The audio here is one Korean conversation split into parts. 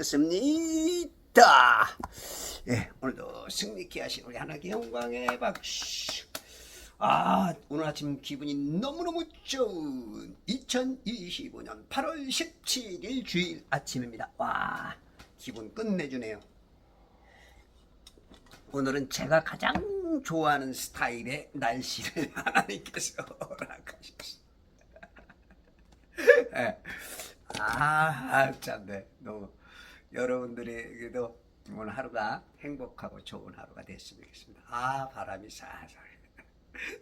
시작하겠습니다. 예, 오늘도 승리케 하신 우리 하나님께 영광의 박수. 오늘 아침 기분이 너무너무 좋은 2025년 8월 17일 주일 아침입니다. 와, 기분 끝내주네요. 오늘은 제가 가장 좋아하는 스타일의 날씨를 하나님께서 허락하셨습니다. 예. 참네. 너무 여러분들에게도 오늘 하루가 행복하고 좋은 하루가 됐으면 좋겠습니다. 바람이 살살.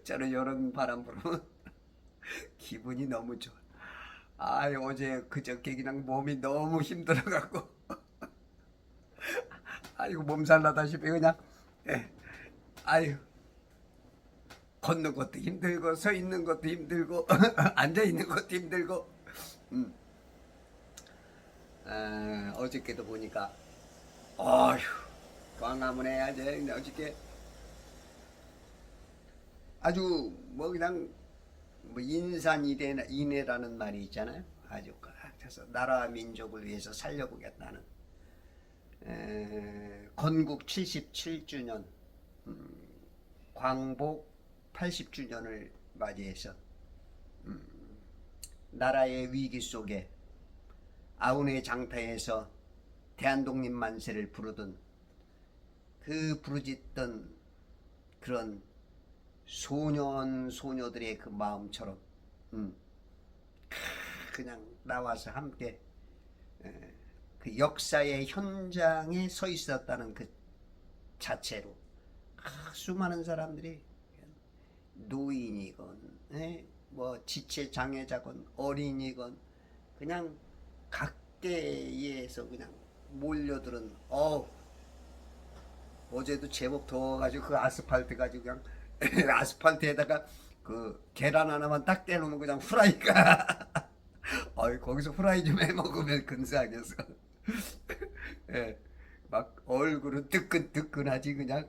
저는 이런 바람 불으면 기분이 너무 좋아. 어제 그저께 그냥 몸이 너무 힘들어갖고 아이고 몸살 나다시피 그냥 걷는 것도 힘들고 서 있는 것도 힘들고 앉아 있는 것도 힘들고 어저께도 보니까 광화문에 어저께 아주 뭐 그냥 뭐 인산이내라는 말이 있잖아요. 아주 꽉 차서 나라와 민족을 위해서 살려보겠다는 건국 77주년 광복 80주년을 맞이해서 나라의 위기 속에 아우네 장터에서 대한독립 만세를 부르던 그 부르짖던 그런 소녀들의 그 마음처럼 그냥 나와서 함께 그 역사의 현장에 서 있었다는 그 자체로 수많은 사람들이 노인이건 뭐 지체장애자건 어린이건 그냥 각계에서 그냥 몰려들은 어제도 제법 더워가지고 그 아스팔트 가지고 그냥 아스팔트에다가 그 계란 하나만 딱 떼놓으면 그냥 후라이가 거기서 후라이 좀 해먹으면 근사하겠어. 막 얼굴은 뜨끈뜨끈하지 그냥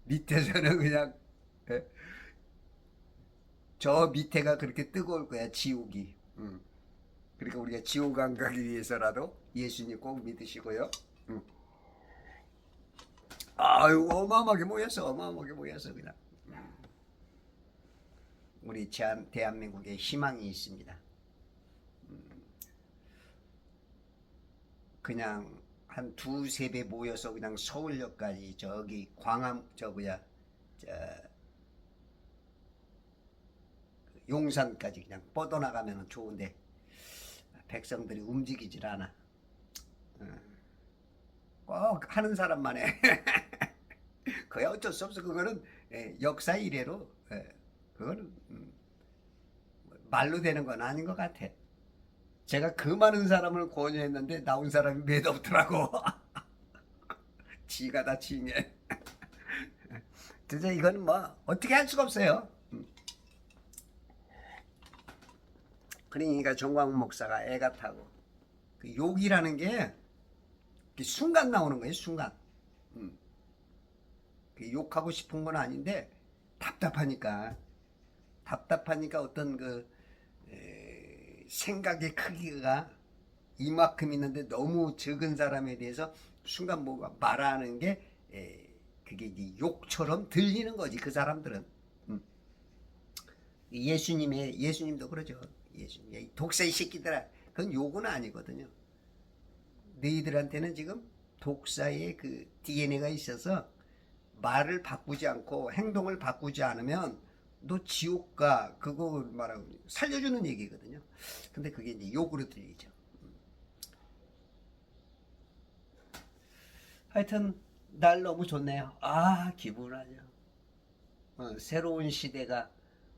밑에서는 그냥 저 밑에가 그렇게 뜨거울 거야 지옥이. 그러니까 우리가 지옥 안 가기 위해서라도 예수님 꼭 믿으시고요. 어마어마하게 모였어 그냥. 우리 대한민국에 희망이 있습니다. 그냥 한 두세 배 모여서 그냥 서울역까지 저기 용산까지 그냥 뻗어나가면 좋은데 백성들이 움직이질 않아. 꼭 하는 사람만 해. 그게 어쩔 수 없어. 그거는 역사 이래로 그거는 말로 되는 건 아닌 것 같아. 제가 그 많은 사람을 권유했는데 나온 사람이 몇 없더라고. 지가 다 지네. 진짜 이거는 뭐 어떻게 할 수가 없어요. 그러니까 정광훈 목사가 애가 타고 그 욕이라는 게 순간 나오는 거예요. 순간. 욕하고 싶은 건 아닌데 답답하니까 어떤 그 생각의 크기가 이만큼 있는데 너무 적은 사람에 대해서 순간 뭐가 말하는 게 그게 이제 욕처럼 들리는 거지. 그 사람들은. 예수님도 그러죠. 예수님 독사의 새끼들아, 그건 욕은 아니거든요. 너희들한테는 지금 독사의 그 DNA가 있어서 말을 바꾸지 않고 행동을 바꾸지 않으면 너 지옥 가. 그거 말하고 살려주는 얘기거든요. 근데 그게 이제 욕으로 들리죠. 하여튼 날 너무 좋네요. 기분 아주 새로운 시대가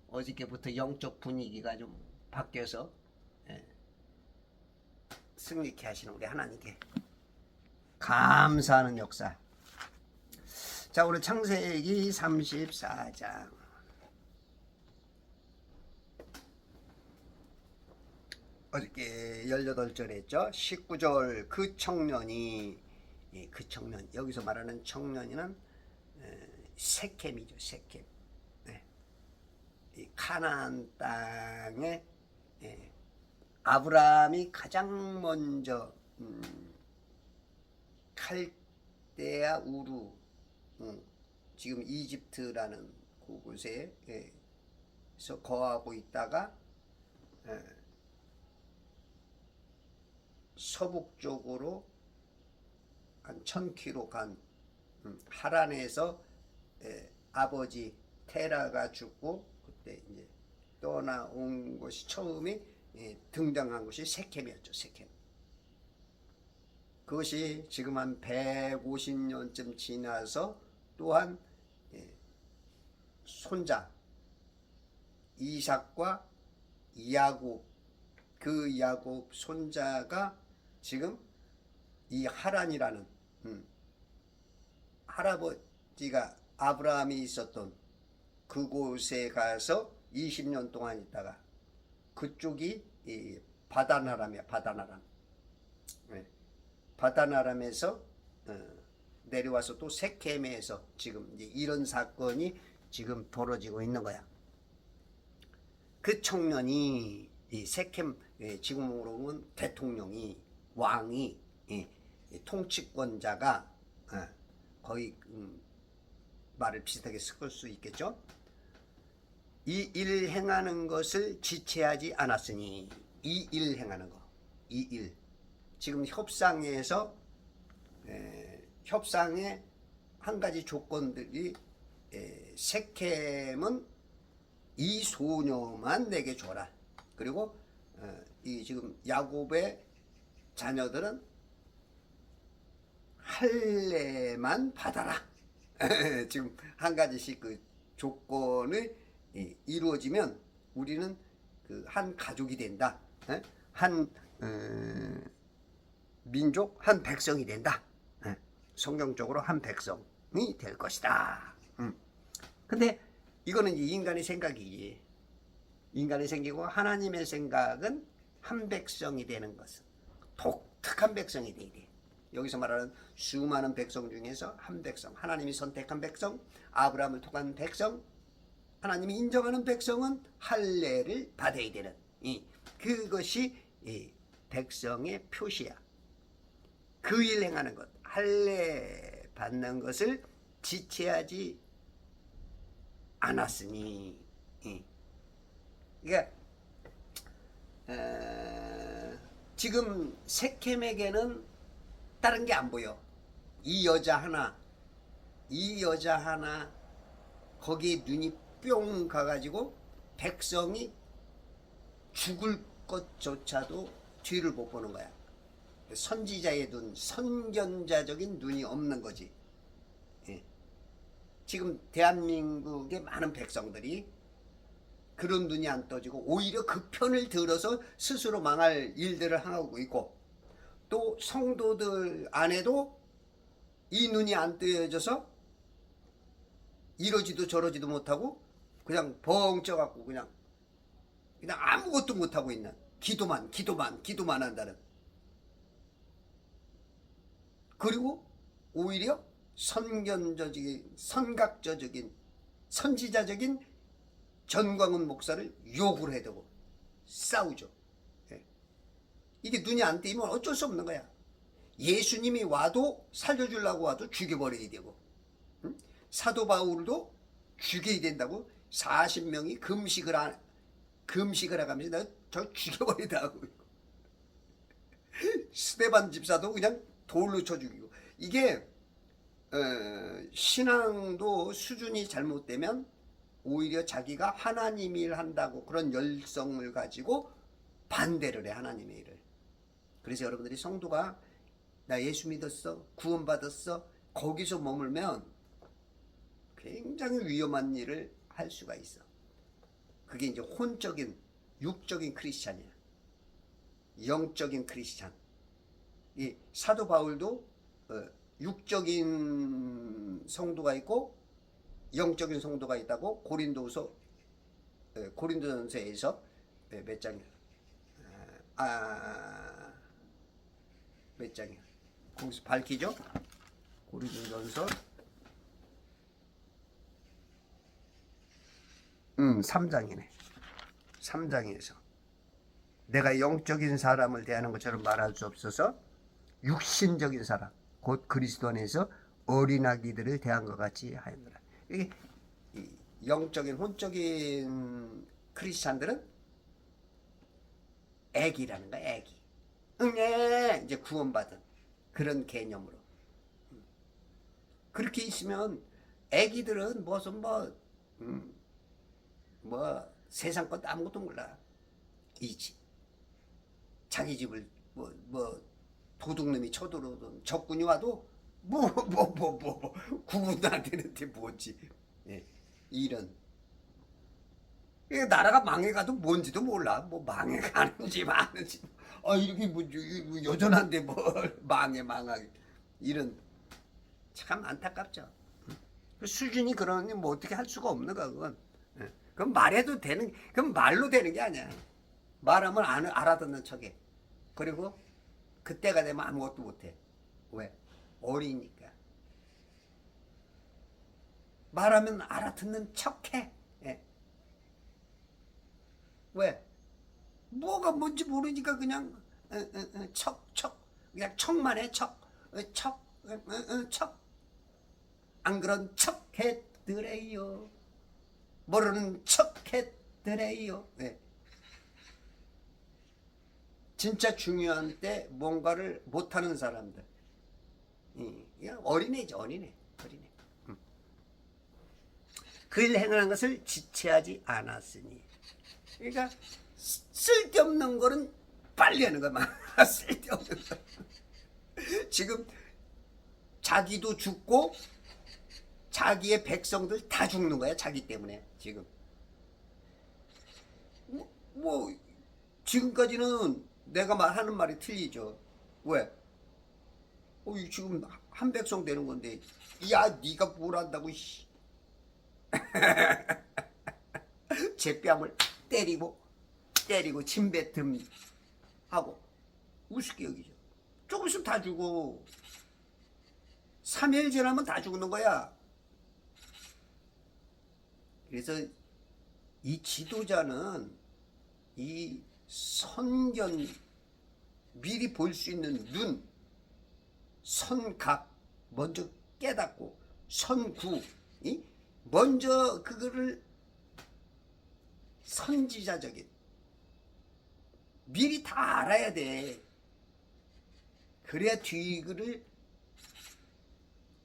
어저께부터 영적 분위기가 좀 바뀌어서 승리케 하시는 우리 하나님께 감사하는 역사. 자, 오늘 창세기 34장. 어저께 18절 했죠. 19절 그 청년이 그 청년, 여기서 말하는 청년이는 세켐이죠. 세켐. 이 가나안 땅에 아브라함이 가장 먼저 칼데아 우루, 지금 이집트라는 그곳에 서 거하고 있다가 서북쪽으로 한 1000km 간 하란에서 아버지 테라가 죽고 그때 이제 떠나온 것이 처음에 등장한 것이 세켐이었죠. 세켐. 그것이 지금 한 150년쯤 지나서 또한 손자 이삭과 야곱, 그 야곱 손자가 지금 이 하란이라는 할아버지가 아브라함이 있었던 그곳에 가서 20년 동안 있다가 그쪽이 바다나람이야. 바다나람. 바다나람에서 내려와서 또 세켐에서 지금 이제 이런 사건이 지금 벌어지고 있는 거야. 그 청년이 이 세켐, 지금으로 보면 대통령이, 왕이, 통치권자가 거의 말을 비슷하게 섞을 수 있겠죠. 이 일 행하는 것을 지체하지 않았으니, 이 일 행하는 거, 이 일. 지금 협상에서 협상의 한 가지 조건들이 세켐은 이 소녀만 내게 줘라. 그리고 이 지금 야곱의 자녀들은 할례만 받아라. 지금 한 가지씩 그 조건이 이루어지면 우리는 그 한 가족이 된다. 한 민족, 한 백성이 된다. 성경적으로 한 백성이 될 것이다. 근데 이거는 인간의 생각이지. 인간의 생기고 하나님의 생각은 한 백성이 되는 것은 독특한 백성이 돼야 돼. 여기서 말하는 수많은 백성 중에서 한 백성, 하나님이 선택한 백성, 아브라함을 통한 백성, 하나님이 인정하는 백성은 할례를 받아야 되는 그것이 백성의 표시야. 그 일 행하는 것, 할례 받는 것을 지체하지 않았으니. 그러니까 지금 세켐에게는 다른 게 안 보여. 이 여자 하나 거기에 눈이 뿅 가가지고 백성이 죽을 것조차도 뒤를 못 보는 거야. 선지자의 눈, 선견자적인 눈이 없는 거지. 지금 대한민국의 많은 백성들이 그런 눈이 안 떠지고 오히려 그 편을 들어서 스스로 망할 일들을 하고 있고, 또 성도들 안에도 이 눈이 안 뜨여져서 이러지도 저러지도 못하고 그냥 벙쪄갖고 그냥 아무것도 못하고 있는, 기도만 한다는. 그리고 오히려 선견적인, 선각적인, 선지자적인 전광훈 목사를 욕을 해야 되고 싸우죠. 이게 눈이 안 뜨이면 어쩔 수 없는 거야. 예수님이 와도 살려주려고 와도 죽여버려야 되고, 사도 바울도 죽여야 된다고 40명이 금식을 하면서 내가 저 죽여버리다 하고 있고, 스데반 집사도 그냥 돌로 쳐 죽이고. 이게 신앙도 수준이 잘못되면 오히려 자기가 하나님 일 한다고 그런 열성을 가지고 반대를 해, 하나님의 일을. 그래서 여러분들이 성도가 나 예수 믿었어, 구원받았어, 거기서 머물면 굉장히 위험한 일을 할 수가 있어. 그게 이제 혼적인, 육적인 크리스찬이야. 영적인 크리스찬. 이 사도 바울도 육적인 성도가 있고 영적인 성도가 있다고 고린도전서에서 몇 장이야? 몇 장이야? 거기서 밝히죠? 고린도전서 3장이네. 3장에서 내가 영적인 사람을 대하는 것처럼 말할 수 없어서 육신적인 사람, 곧 그리스도 안에서 어린아기들을 대한 것 같이 하였노라. 이게 영적인 혼적인 크리스찬들은 애기라는 거야, 애기. 응애 이제 구원받은 그런 개념으로. 그렇게 있으면 애기들은 무슨 뭐 세상 것도 아무것도 몰라. 이 집, 자기 집을 뭐 도둑놈이 쳐들어오든 적군이 와도 구분도 안 되는데 뭐지. 예, 이런. 나라가 망해가도 뭔지도 몰라. 뭐 망해가는지 마는지. 이렇게 뭐 여전한데 뭘 망하게. 이런. 참 안타깝죠. 그 수준이 그러니 뭐 어떻게 할 수가 없는 거야, 그건. 예. 그건 말해도 되는, 그건 말로 되는 게 아니야. 말하면 알아듣는 척해. 그리고 그때가 되면 아무것도 못해. 왜? 어리니까. 말하면 알아듣는 척해. 예. 왜? 뭐가 뭔지 모르니까 그냥 그냥 척만 해. 척. 안 그런 척해드래요. 모르는 척해드래요. 네. 진짜 중요한 때 뭔가를 못하는 사람들. 그냥 어린애죠, 어린애. 그 행하는 것을 지체하지 않았으니. 그러니까 쓸데없는 거는 빨리 하는 거야. 쓸데없는 거. 지금 자기도 죽고 자기의 백성들 다 죽는 거야. 자기 때문에 지금. 뭐 지금까지는 내가 하는 말이 틀리죠. 왜? 지금 한 백성 되는 건데, 야 네가 뭘 한다고. 제 뺨을 때리고 침뱉음 하고 우습게 여기죠. 조금 있으면 다 죽어. 3일 지나면 다 죽는 거야. 그래서 이 지도자는 이 선견, 미리 볼 수 있는 눈, 선각 먼저 깨닫고, 선구 먼저 그거를 선지자적인 미리 다 알아야 돼. 그래야 뒤를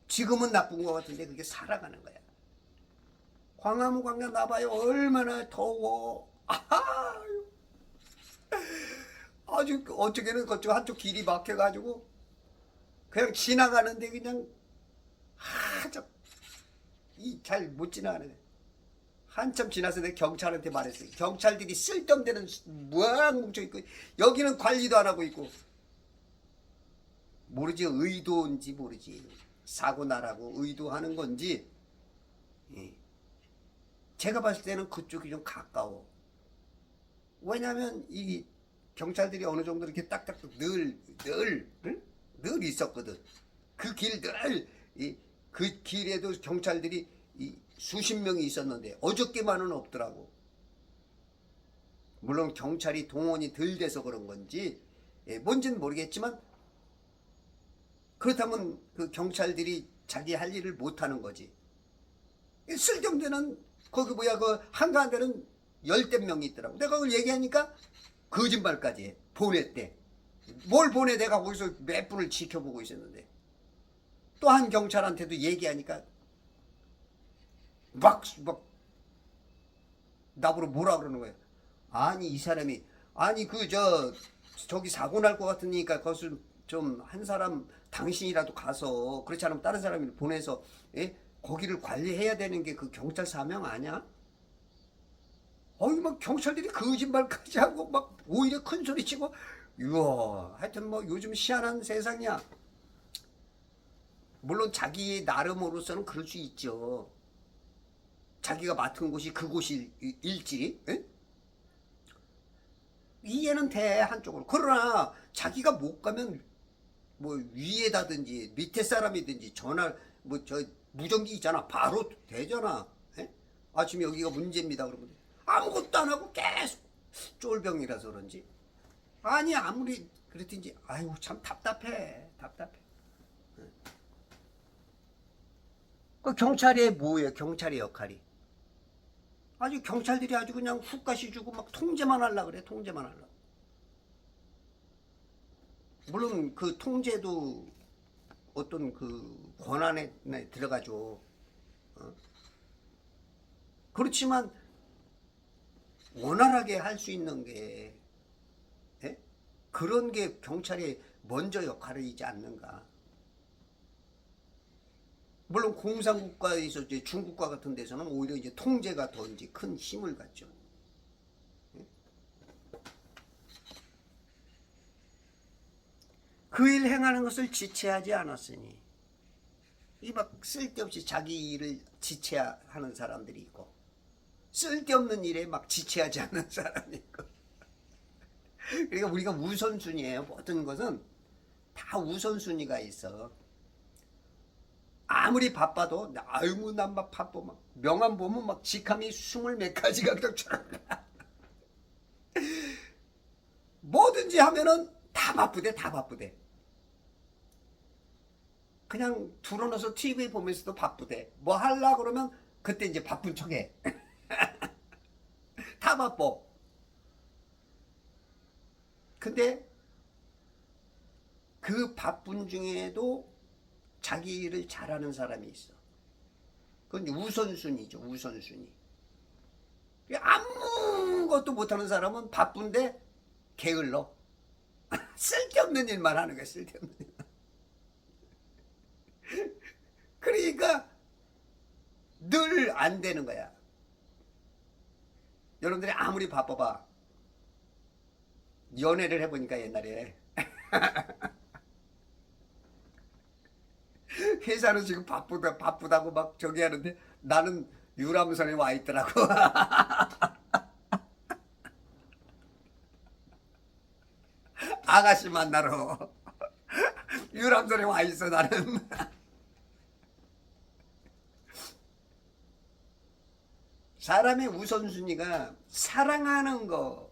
지금은 나쁜 것 같은데 그게 살아가는 거야. 광화문 광장 나봐요. 얼마나 더워. 아주 어쩌게는 그쪽 한쪽 길이 막혀가지고 그냥 지나가는데 그냥 잘 못 지나가는 거야. 한참 지나서 내가 경찰한테 말했어요. 경찰들이 쓸데없는 데는 무항 뭉쳐있고 여기는 관리도 안 하고 있고. 모르지, 의도인지 모르지. 사고 나라고 의도하는 건지. 제가 봤을 때는 그쪽이 좀 가까워. 왜냐면 이 경찰들이 어느 정도 이렇게 딱딱딱 늘 있었거든. 그 길 그 길에도 경찰들이 수십 명이 있었는데 어저께만은 없더라고. 물론 경찰이 동원이 덜 돼서 그런 건지 뭔지는 모르겠지만, 그렇다면 그 경찰들이 자기 할 일을 못하는 거지. 쓸데없는 데는 거기 그 한가한 데는 10대 명이 있더라고. 내가 그걸 얘기하니까 거짓말까지 해. 보냈대. 뭘 보내. 내가 거기서 몇 분을 지켜보고 있었는데. 또 한 경찰한테도 얘기하니까 막 나보고 뭐라 그러는 거야. 아니 이 사람이 저기 사고 날 것 같으니까 거기서 좀 한 사람 당신이라도 가서, 그렇지 않으면 다른 사람을 보내서 거기를 관리해야 되는 게 그 경찰 사명 아니야? 막 경찰들이 거짓말까지 하고 막 오히려 큰 소리 치고. 하여튼 뭐 요즘 희한한 세상이야. 물론 자기 나름으로서는 그럴 수 있죠. 자기가 맡은 곳이 그곳일지 이해는 돼, 한쪽으로. 그러나 자기가 못 가면 뭐 위에다든지 밑에 사람이든지 전화 무전기 있잖아, 바로 되잖아. 지금 여기가 문제입니다 그러면 아무것도 안 하고 계속 쫄병이라서 그런지, 아니 아무리 그랬든지 참 답답해. 그 경찰이 뭐예요? 경찰의 역할이. 아주 경찰들이 아주 그냥 훅가시 주고 막 통제만 하려고 그래. 통제만 하려고. 물론 그 통제도 어떤 그 권한에 들어가죠. 어? 그렇지만 원활하게 할 수 있는 게 예? 그런 게 경찰의 먼저 역할이지 않는가. 물론 공산국가에서 이제 중국과 같은 데서는 오히려 이제 통제가 더 이제 큰 힘을 갖죠. 그 일 행하는 것을 지체하지 않았으니. 이 막 쓸데없이 자기 일을 지체하는 사람들이 있고 쓸데없는 일에 막 지체하지 않는 사람이 있고. 그러니까 우리가 우선순위예요. 모든 것은 다 우선순위가 있어. 아무리 바빠도 아이고 난 막 바빠 막 명함 보면 막 직함이 20몇 가지가 그렇잖아. 뭐든지 하면은 다 바쁘대. 다 바쁘대. 그냥 둘러놓어서 TV 보면서도 바쁘대. 뭐 하려고 그러면 그때 이제 바쁜 척해. 다 바빠. 근데 그 바쁜 중에도 자기 일을 잘하는 사람이 있어. 그건 우선순위죠. 우선순위. 아무것도 못하는 사람은 바쁜데 게을러. 쓸데없는 일만 하는 거야. 쓸데없는 일. 그러니까 늘 안 되는 거야. 여러분들이 아무리 바빠봐. 연애를 해보니까 옛날에 회사는 지금 바쁘다고 막 저기 하는데 나는 유람선에 와 있더라고. 아가씨 만나러 유람선에 와 있어 나는. 사람의 우선순위가 사랑하는 거,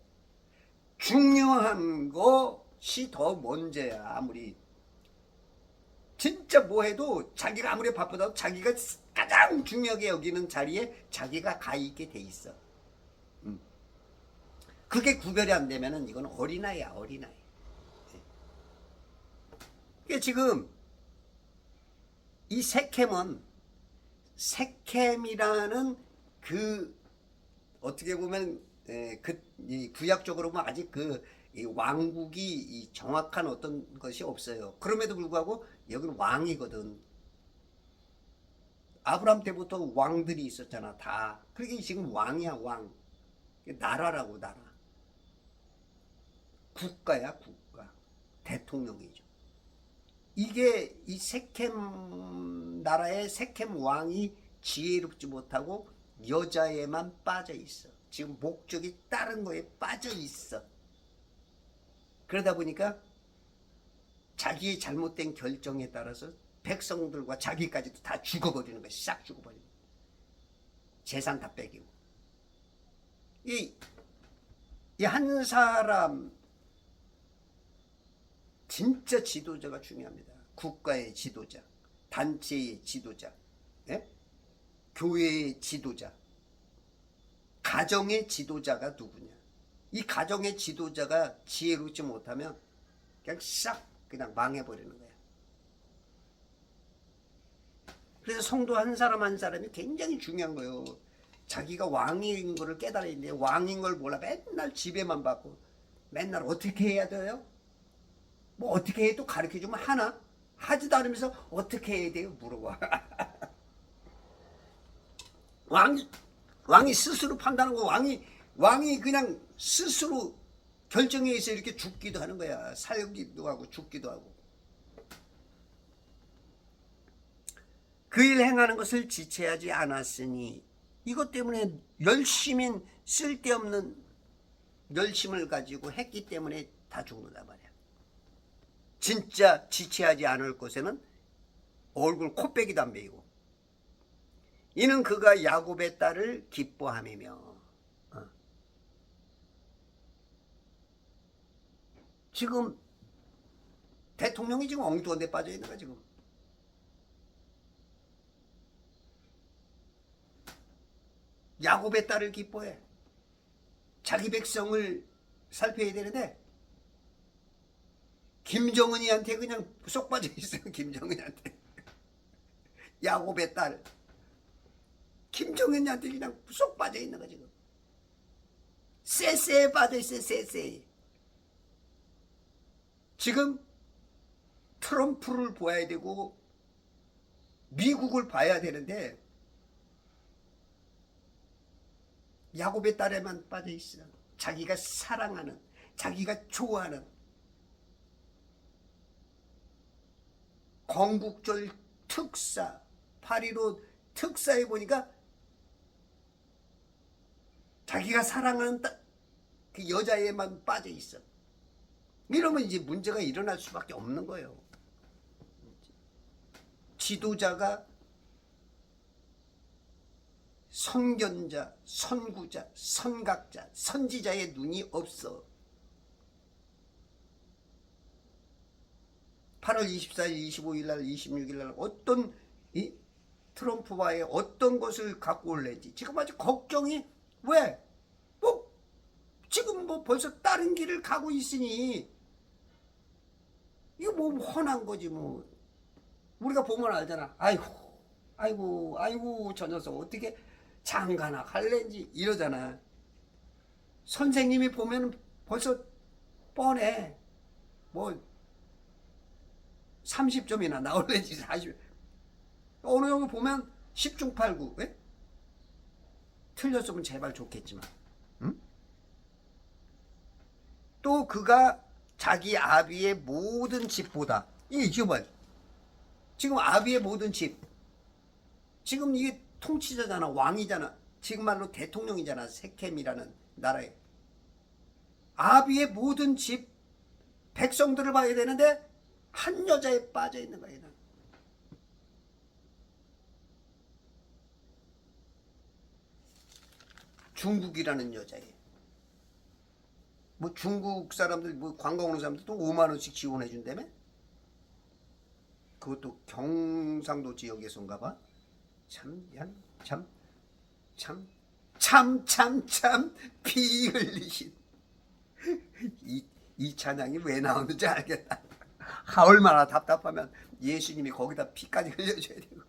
중요한 것이 더 먼저야. 아무리 진짜 뭐 해도 자기가 아무리 바쁘다고 자기가 가장 중요하게 여기는 자리에 자기가 가 있게 돼 있어. 그게 구별이 안 되면은 이건 어린아이야. 어린아이. 그게 지금 이 세켐이라는 그 어떻게 보면 이 구약적으로 보면 아직 이 왕국이 이 정확한 어떤 것이 없어요. 그럼에도 불구하고 여기는 왕이거든. 아브라함 때부터 왕들이 있었잖아. 다. 그러니까 지금 왕이야. 왕. 나라라고. 나라. 국가야. 국가. 대통령이죠. 이게 이 세켐 나라의 세켐 왕이 지혜롭지 못하고 여자에만 빠져 있어. 지금 목적이 다른 거에 빠져 있어. 그러다 보니까 자기의 잘못된 결정에 따라서 백성들과 자기까지도 다 죽어버리는 거야. 싹 죽어버리는 거야. 재산 다 뺏기고. 이 한 사람 진짜 지도자가 중요합니다. 국가의 지도자, 단체의 지도자, 예? 교회의 지도자, 가정의 지도자가 누구냐. 이 가정의 지도자가 지혜롭지 못하면 그냥 싹 그냥 망해버리는 거야. 그래서 성도 한 사람 한 사람이 굉장히 중요한 거예요. 자기가 왕인 거를 깨달아야 되는데 왕인 걸 몰라. 맨날 지배만 받고 맨날 어떻게 해야 돼요? 뭐 어떻게 해도 가르쳐주면 하나? 하지도 않으면서 어떻게 해야 돼요? 물어봐. 왕이 스스로 판단하고 왕이 그냥 스스로 결정에 의해서 이렇게 죽기도 하는 거야. 살기도 하고 죽기도 하고. 그 일 행하는 것을 지체하지 않았으니 이것 때문에 열심히 쓸데없는 열심을 가지고 했기 때문에 다 죽는다 말이야. 진짜 지체하지 않을 것에는 얼굴 코빼기도 안 베이고. 이는 그가 야곱의 딸을 기뻐함이며. 지금 대통령이 지금 엉뚱한 데 빠져 있는 거야 지금. 야곱의 딸을 기뻐해. 자기 백성을 살펴야 되는데 김정은이한테 그냥 쏙 빠져 있어요. 김정은이한테. 야곱의 딸 김정은이한테 그냥 쏙 빠져 있는 거 지금. 쎄쎄에 빠져 있어요. 쎄쎄. 지금 트럼프를 보아야 되고 미국을 봐야 되는데 야곱의 딸에만 빠져 있어. 자기가 사랑하는, 자기가 좋아하는 건국절 특사 8.15 특사에 보니까 자기가 사랑하는 그 여자애만 빠져 있어. 이러면 이제 문제가 일어날 수밖에 없는 거예요. 지도자가 선견자, 선구자, 선각자, 선지자의 눈이 없어. 8월 24일, 25일 날, 26일 날 어떤 이 트럼프와의 어떤 것을 갖고 올는지 지금 아주 걱정이. 왜? 뭐 지금 뭐 벌써 다른 길을 가고 있으니 이거 뭐 훤한 거지 뭐. 우리가 보면 알잖아. 아이고 저 녀석 어떻게 장가나 갈랜지 이러잖아. 선생님이 보면 벌써 뻔해. 뭐 30점이나 나올랜지 40. 어느 정도 보면 10중 8구. 왜? 틀렸으면 제발 좋겠지만. 응? 또 그가 자기 아비의 모든 집보다 이게 지금 지금 아비의 모든 집, 지금 이게 통치자잖아. 왕이잖아. 지금 말로 대통령이잖아. 세켐이라는 나라에. 아비의 모든 집 백성들을 봐야 되는데 한 여자에 빠져 있는 거야. 중국이라는 여자애. 뭐 중국 사람들 뭐 관광 오는 사람들 또 5만 원씩 지원해 준다며? 그것도 경상도 지역에서인가 봐. 참 피 흘리신 이 찬양이 왜 나오는지 알겠다. 얼마나 답답하면 예수님이 거기다 피까지 흘려줘야 되고.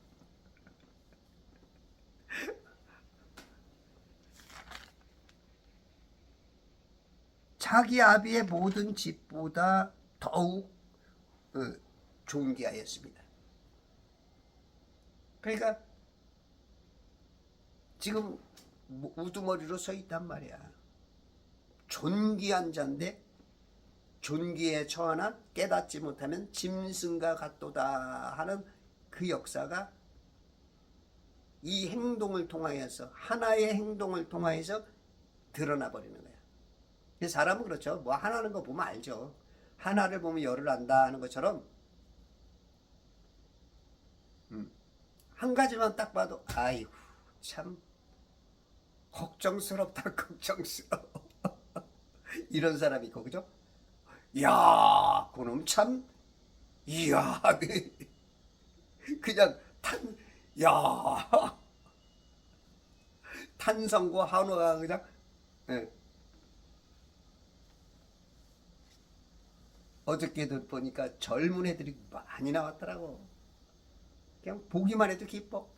자기 아비의 모든 집보다 더욱 존귀하였습니다. 그러니까 지금 우두머리로 서 있단 말이야. 존귀한 자인데 존귀에 처하나 깨닫지 못하면 짐승과 같도다 하는 그 역사가 이 행동을 통하여서, 하나의 행동을 통하여서 드러나 버리는 거야. 사람은 그렇죠. 뭐 하나는 거 보면 알죠. 하나를 보면 열을 안다 하는 것처럼 한 가지만 딱 봐도 아이고 참 걱정스럽다. 걱정스러워. 이런 사람이 있고, 그죠? 야 그놈 참 이야 그냥 탄성과 한화가 그냥 어저께도 보니까 젊은 애들이 많이 나왔더라고. 그냥 보기만 해도 기뻐.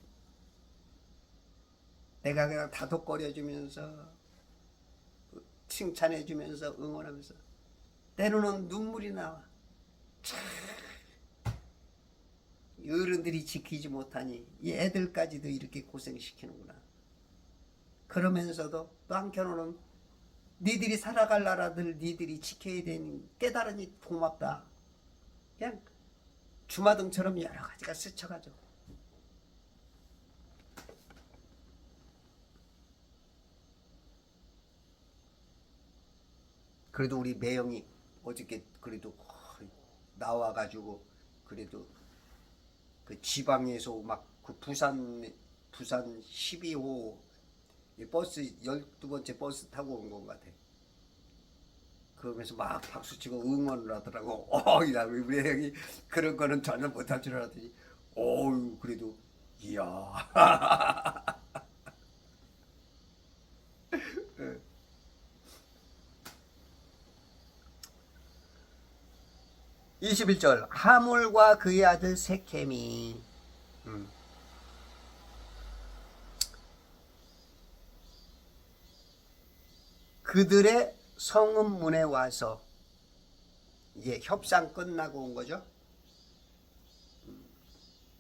내가 그냥 다독거려주면서 칭찬해주면서 응원하면서 때로는 눈물이 나와. 참 어른들이 지키지 못하니 이 애들까지도 이렇게 고생시키는구나. 그러면서도 또 한편으로는 니들이 살아갈 나라들 니들이 지켜야 되는 깨달으니 고맙다. 그냥 주마등처럼 여러 가지가 스쳐가죠. 그래도 우리 매형이 어저께 그래도 나와가지고 그래도 그 지방에서 막 그 부산 12호 버스 12번째 버스 타고 온 것 같아. 그러면서 막 박수치고 응원을 하더라고. 야, 우리 형이 그런 거는 전혀 못할 줄 알았더니 그래도 이야 21절 하몰과 그의 아들 세켐이 그들의 성읍 문에 와서 이제 협상 끝나고 온 거죠.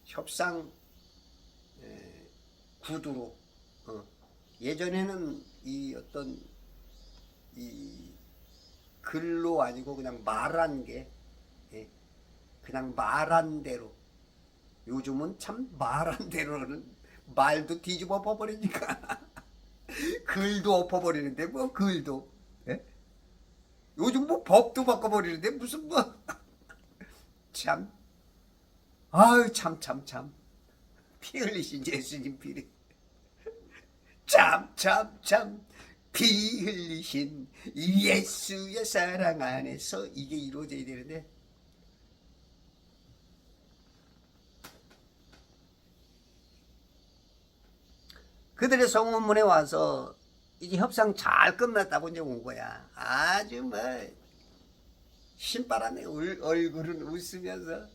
협상 구두로 예전에는 이 어떤 이 글로 아니고 그냥 말한 게 그냥 말한 대로 요즘은 참 말한 대로는 말도 뒤집어 엎어버리니까 글도 엎어버리는데 뭐 글도 요즘 뭐 법도 바꿔버리는데 무슨 뭐 참 아유 참 피 흘리신 예수님 피리 참 피 흘리신 예수의 사랑 안에서 이게 이루어져야 되는데 그들의 성문문에 와서 이제 협상 잘 끝났다고 이제 온 거야. 아주 뭐 신바람에 얼굴은 웃으면서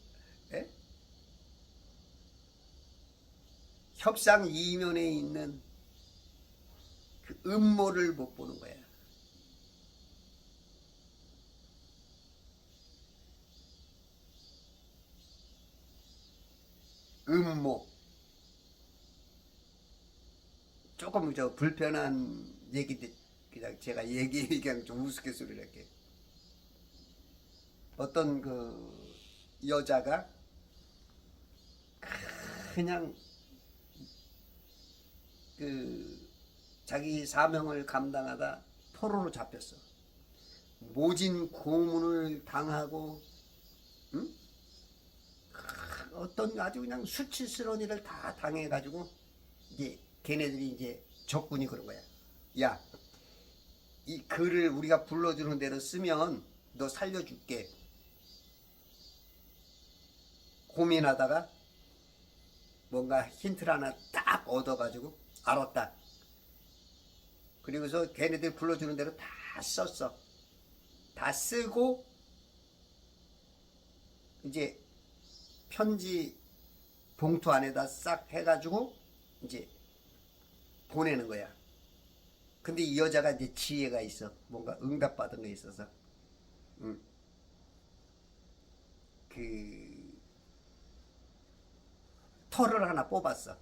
협상 이면에 있는 그 음모를 못 보는 거야. 음모. 조금 저 불편한 얘기인데 그냥 제가 그냥 좀 우스갯소리를 할게. 어떤 그 여자가 그냥 그 자기 사명을 감당하다 포로로 잡혔어. 모진 고문을 당하고 어떤 아주 그냥 수치스러운 일을 다 당해가지고 이제 걔네들이 이제 적군이 그런 거야. 야, 이 글을 우리가 불러주는 대로 쓰면 너 살려줄게. 고민하다가 뭔가 힌트를 하나 딱 얻어가지고 알았다. 그리고서 걔네들 불러주는 대로 다 썼어. 다 쓰고 이제 편지 봉투 안에다 싹 해가지고 이제 보내는 거야. 근데 이 여자가 이제 지혜가 있어. 뭔가 응답받은 게 있어서 그 털을 하나 뽑았어.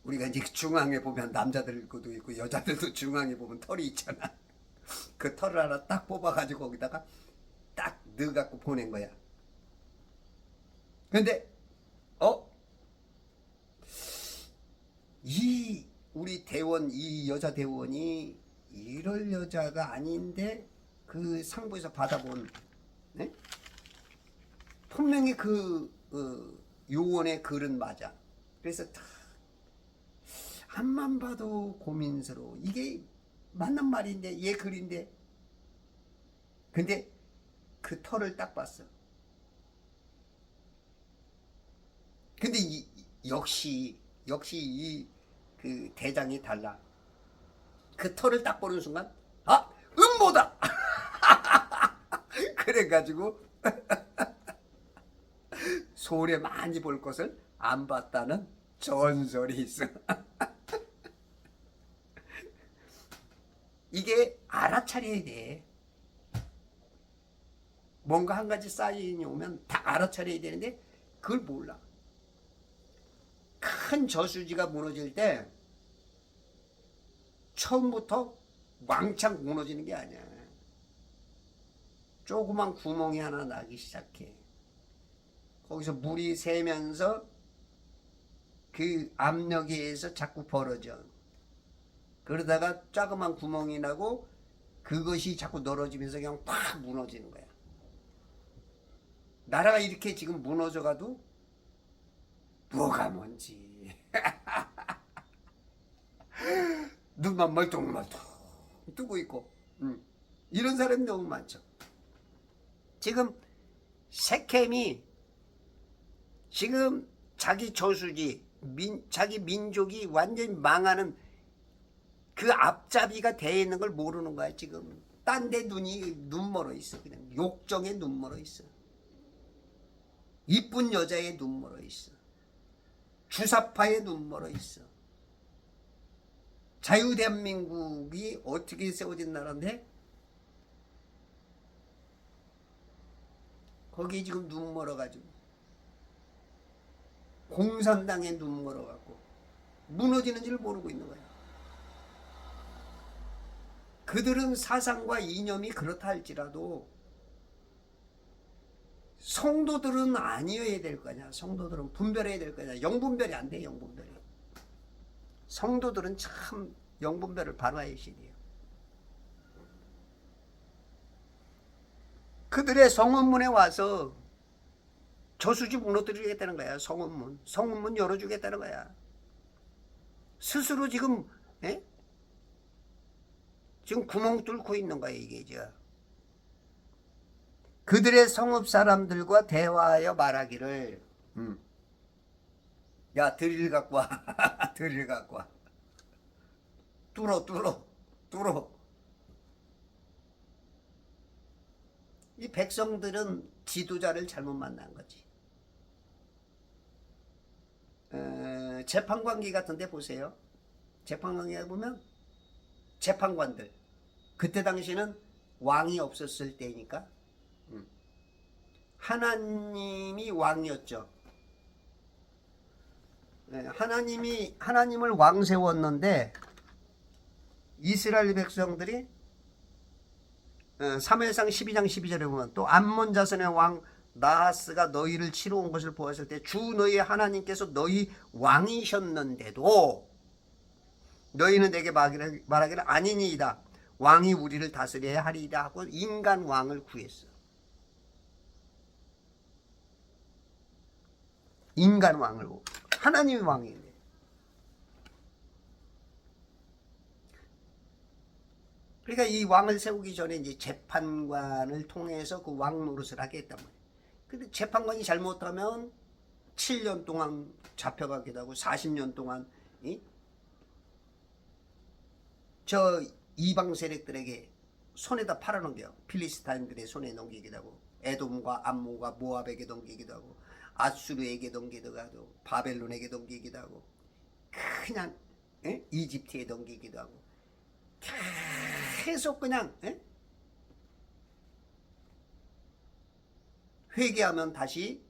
우리가 이제 중앙에 보면 남자들 것도 있고 여자들도 중앙에 보면 털이 있잖아. 그 털을 하나 딱 뽑아가지고 거기다가 딱 넣어갖고 보낸 거야. 근데 이 우리 대원 이 여자 대원이 이럴 여자가 아닌데 그 상부에서 받아본 분명히 그 요원의 글은 맞아. 그래서 한만 봐도 고민스러워. 이게 맞는 말인데 얘 글인데. 근데 그 털을 딱 봤어. 근데 역시 이 그 대장이 달라. 그 털을 딱 보는 순간 음모다. 그래가지고 소래 많이 볼 것을 안 봤다는 전설이 있어. 이게 알아차려야 돼. 뭔가 한 가지 사인이 오면 다 알아차려야 되는데 그걸 몰라. 큰 저수지가 무너질 때 처음부터 왕창 무너지는 게 아니야. 조그만 구멍이 하나 나기 시작해. 거기서 물이 새면서 그 압력에 의해서 자꾸 벌어져. 그러다가 조그만 구멍이 나고 그것이 자꾸 늘어지면서 그냥 팍 무너지는 거야. 나라가 이렇게 지금 무너져가도 뭐가 뭔지 눈만 멀뚱멀뚱 뜨고 있고 이런 사람이 너무 많죠. 지금 세켐이 지금 자기 저수지 자기 민족이 완전히 망하는 그 앞잡이가 돼 있는 걸 모르는 거야. 지금 딴 데 눈 멀어 있어. 그냥 욕정에 눈 멀어 있어. 이쁜 여자의 눈 멀어 있어. 주사파의 눈 멀어 있어. 자유대한민국이 어떻게 세워진 나라인데 거기 지금 눈 멀어가지고 공산당에 눈 멀어갖고 무너지는 줄 모르고 있는 거야. 그들은 사상과 이념이 그렇다 할지라도 성도들은 아니어야 될 거냐. 성도들은 분별해야 될 거냐. 영분별이 안 돼. 영분별이. 성도들은 참 영분별을 바로 해야 돼요. 그들의 성원문에 와서 저수지 무너뜨리겠다는 거야. 성원문 열어주겠다는 거야. 스스로 지금 지금 구멍 뚫고 있는 거야. 이게 저 그들의 성읍 사람들과 대화하여 말하기를 야 드릴 갖고 와. 드릴 갖고 와. 뚫어. 이 백성들은 지도자를 잘못 만난 거지. 재판관기 같은데 보세요. 재판관기에 보면 재판관들 그때 당시는 왕이 없었을 때니까 하나님이 왕이었죠. 하나님을 왕 세웠는데 이스라엘 백성들이 사무엘상 12장 12절에 보면 또 암몬 자손의 왕 나하스가 너희를 치러 온 것을 보았을 때 주 너희 하나님께서 너희 왕이셨는데도 너희는 내게 말하기를 아니니이다. 왕이 우리를 다스려야 하리이다 하고 인간 왕을 구했어. 인간 왕을 하나님이 왕이네. 그러니까 이 왕을 세우기 전에 이제 재판관을 통해서 그 왕 노릇을 하게 했단 말이에요. 근데 재판관이 잘못하면 7년 동안 잡혀가기도 하고 40년 동안 저 이방 세력들에게 손에다 팔아넘겨요. 필리스타인들의 손에 넘기기도 하고 에돔과 암몬과 모압에게 넘기기도 하고 아수르에게 넘기기도 하고 바벨론에게 넘기기도 하고 그냥 이집트에 넘기기도 하고 계속 그냥 회개하면 다시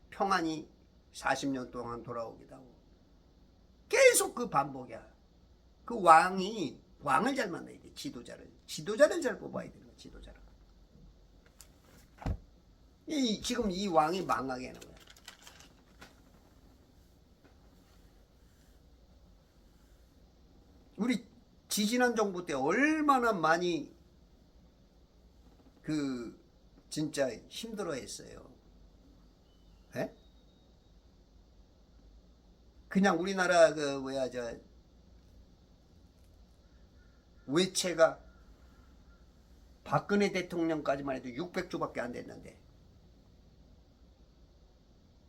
평안이 40년 동안 돌아오기도 하고 계속 그 반복이야. 그 왕을 잘 만나야 돼. 지도자를 잘 뽑아야 되는 거야. 지도자를. 지금 이 왕이 망하게 하는 거야. 우리 지지난 정부 때 얼마나 많이 진짜 힘들어했어요. 그냥 우리나라 외채가 박근혜 대통령까지만 해도 600조밖에 안 됐는데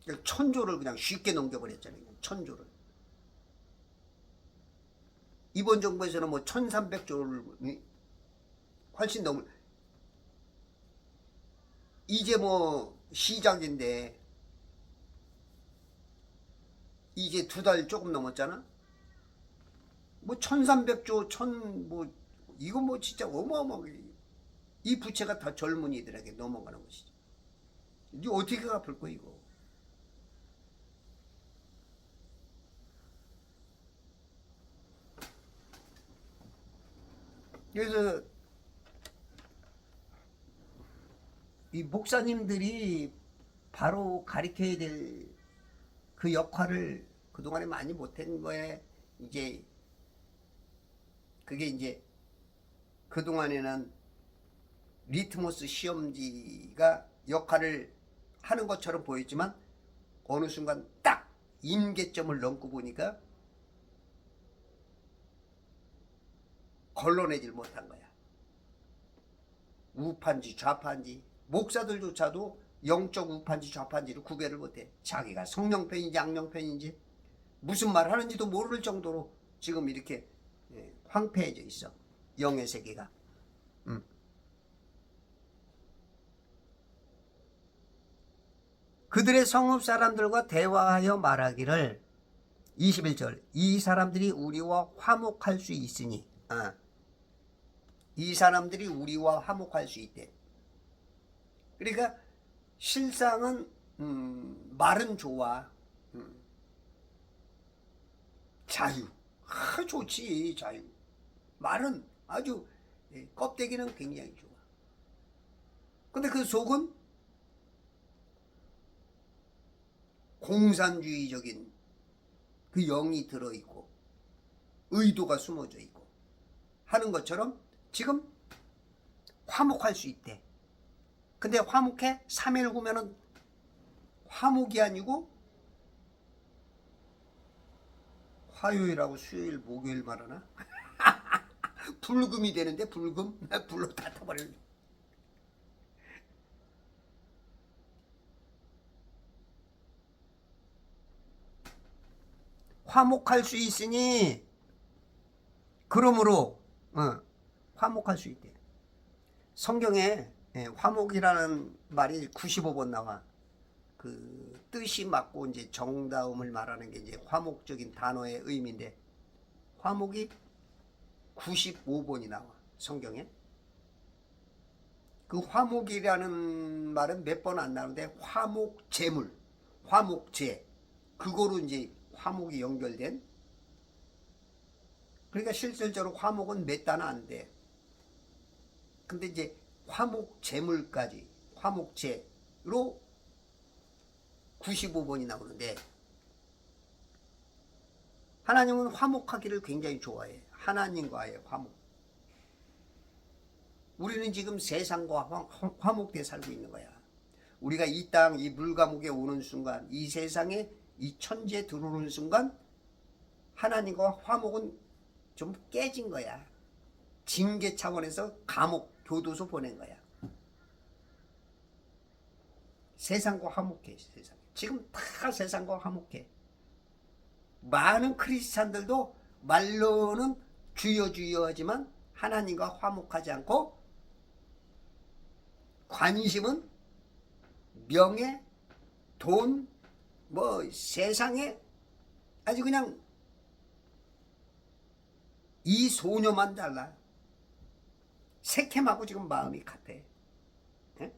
1000조를 그냥 쉽게 넘겨버렸잖아요. 1000조를. 이번 정부에서는 뭐 1300조를 훨씬 넘을. 이제 뭐 시작인데 이제 2달 조금 넘었잖아. 뭐 1300조 이거 뭐 진짜 어마어마하게 이 부채가 다 젊은이들에게 넘어가는 것이죠. 이제 어떻게 갚을 거야 이거. 그래서 이 목사님들이 바로 가르쳐야 될 그 역할을 그동안에 많이 못한 거에 이제 그게 이제 그동안에는 리트머스 시험지가 역할을 하는 것처럼 보였지만 어느 순간 딱 임계점을 넘고 보니까 걸러내질 못한 거야. 우파인지 좌파인지 목사들조차도 영적 우파인지 좌파인지를 구별을 못해. 자기가 성령편인지 악령편인지 무슨 말 하는지도 모를 정도로 지금 이렇게 황폐해져 있어. 영의 세계가. 그들의 성읍 사람들과 대화하여 말하기를 21절 이 사람들이 우리와 화목할 수 있으니 이 사람들이 우리와 화목할 수 있대. 그러니까 실상은 말은 좋아. 자유. 좋지 자유. 말은 아주 껍데기는 굉장히 좋아. 근데 그 속은 공산주의적인 그 영이 들어있고 의도가 숨어져 있고 하는 것처럼 지금 화목할 수 있대. 근데 화목해? 3일 후면은 화목이 아니고 화요일하고 수요일 목요일 말하나? 불금이 되는데 불금? 불로 다 타버리는. 화목할 수 있으니 그러므로 화목할 수 있대. 성경에 화목이라는 말이 95번 나와. 그 뜻이 맞고 이제 정다움을 말하는 게 이제 화목적인 단어의 의미인데 화목이 95번이 나와 성경에. 그 화목이라는 말은 몇 번 안 나오는데 화목제물, 화목제 그거로 이제 화목이 연결된. 그러니까 실질적으로 화목은 몇 단 안 돼. 근데 이제 화목제물까지 화목제로 95번이 나오는데 하나님은 화목하기를 굉장히 좋아해. 하나님과의 화목. 우리는 지금 세상과 화목돼 살고 있는 거야. 우리가 이 땅, 이 물감옥에 오는 순간, 이 세상에 이 천지에 들어오는 순간 하나님과 화목은 좀 깨진 거야. 징계 차원에서 감옥, 교도소 보낸 거야. 세상과 화목해. 세상. 지금 다 세상과 화목해. 많은 크리스찬들도 말로는 주여 주여 하지만 하나님과 화목하지 않고 관심은 명예, 돈, 뭐 세상에 아주 그냥 이 소녀만 달라. 세겜하고 지금 마음이 같아. 예?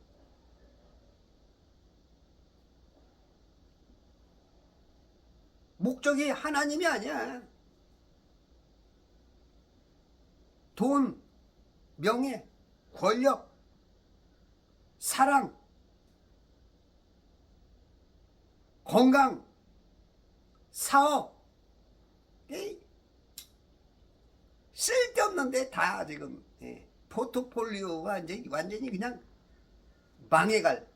목적이 하나님이 아니야. 돈, 명예, 권력, 사랑, 건강, 사업, 쓸데없는데 다 지금 포트폴리오가 이제 완전히 그냥 망해갈.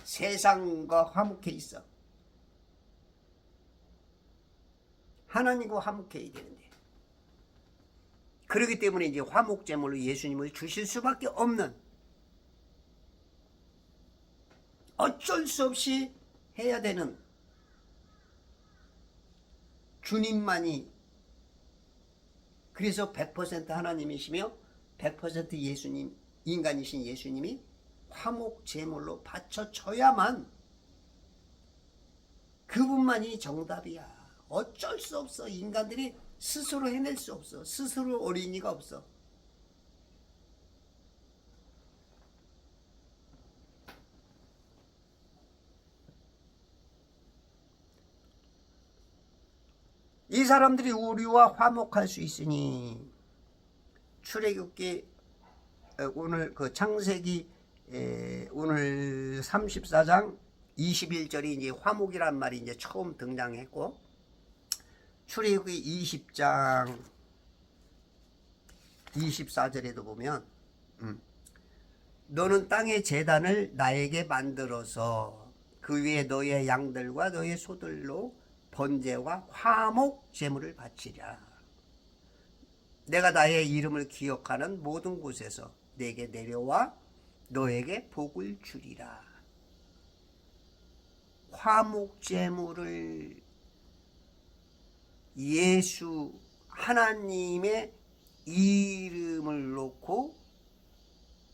세상과 화목해 있어. 하나님과 화목해야 되는데. 그렇기 때문에 이제 화목제물로 예수님을 주실 수밖에 없는, 어쩔 수 없이 해야 되는, 주님만이, 그래서 100% 하나님이시며 100% 예수님, 인간이신 예수님이 화목제물로 바쳐져야만 그분만이 정답이야. 어쩔 수 없어. 인간들이 스스로 해낼 수 없어. 스스로 어린이가 없어. 이 사람들이 우리와 화목할 수 있으니 출애굽기 오늘 그 창세기 오늘 34장 21절이 이제 화목이란 말이 이제 처음 등장했고, 출애굽기 20장 24절에도 보면 너는 땅의 제단을 나에게 만들어서 그 위에 너의 양들과 너의 소들로 번제와 화목 제물을 바치랴. 내가 나의 이름을 기억하는 모든 곳에서 내게 내려와 너에게 복을 주리라. 화목 제물을 예수 하나님의 이름을 놓고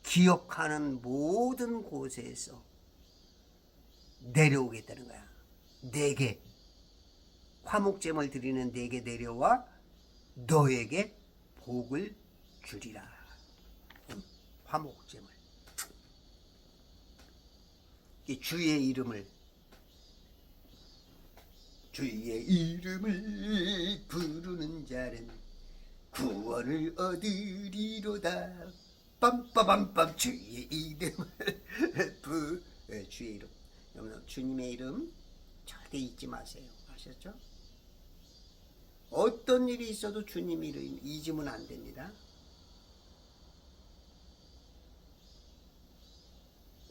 기억하는 모든 곳에서 내려오겠다는 거야. 내게 화목제물 드리는 내게 내려와 너에게 복을 주리라. 화목제물. 주의 이름을 부르는 자는 구원을 얻으리로다. 빰빠밤빰. 주의 이름을 주의 이름. 여러분, 주님의 이름 절대 잊지 마세요. 아셨죠? 어떤 일이 있어도 주님 이름 잊으면 안 됩니다.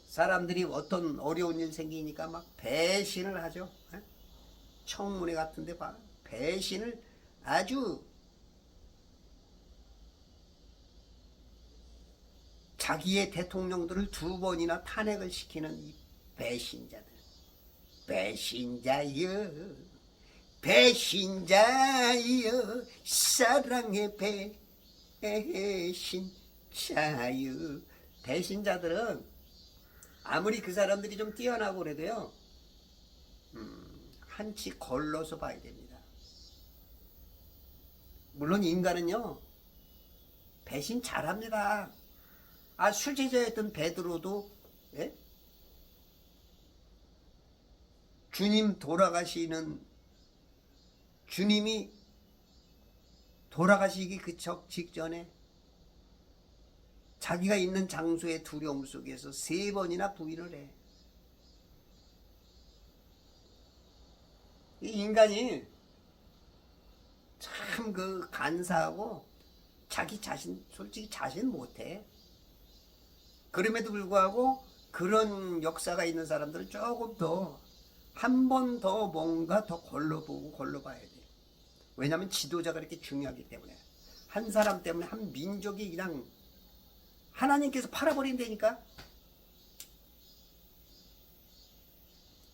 사람들이 어떤 어려운 일 생기니까 막 배신을 하죠. 청문회 같은데 봐. 배신을 아주 자기의 대통령들을 2번이나 탄핵을 시키는 이 배신자들. 배신자여, 배신자여, 사랑의 배신자여. 배신자들은 아무리 그 사람들이 좀 뛰어나고 그래도요, 한치 걸러서 봐야 됩니다. 물론 인간은요, 배신 잘합니다. 술제자였던 베드로도, 예? 주님이 돌아가시기 그 직전에 자기가 있는 장소의 두려움 속에서 3번이나 부인을 해. 이 인간이 참 간사하고 자기 자신, 솔직히 자신 못해. 그럼에도 불구하고 그런 역사가 있는 사람들은 조금 더, 한 번 더 뭔가 더 걸러봐야 돼. 왜냐하면 지도자가 이렇게 중요하기 때문에. 한 사람 때문에 한 민족이 그냥 하나님께서 팔아버린다니까.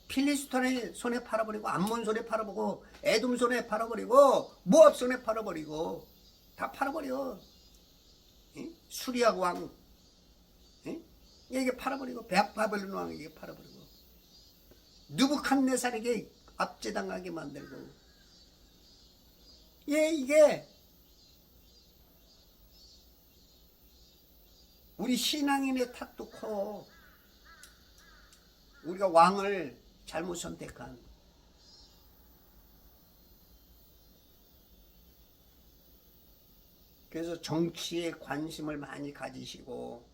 필리스톤의 손에 팔아버리고, 암몬 손에 팔아버리고, 에돔 손에 팔아버리고, 모압 손에 팔아버리고, 다 팔아버려. 응? 수리아 왕, 응? 이게 팔아버리고, 바벨론 왕에게 팔아버리고, 느부갓네살에게 압제당하게 만들고. 이게 우리 신앙인의 탓도 커. 우리가 왕을 잘못 선택한. 그래서 정치에 관심을 많이 가지시고,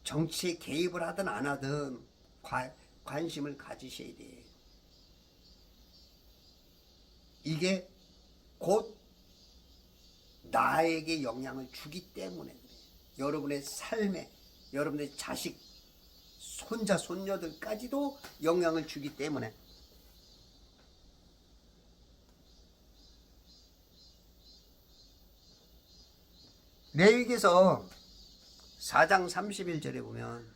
정치에 개입을 하든 안 하든 관심을 가지셔야 돼. 이게 곧 나에게 영향을 주기 때문에 그래. 여러분의 삶에, 여러분의 자식, 손자, 손녀들까지도 영향을 주기 때문에. 레위기서 4장 31절에 보면,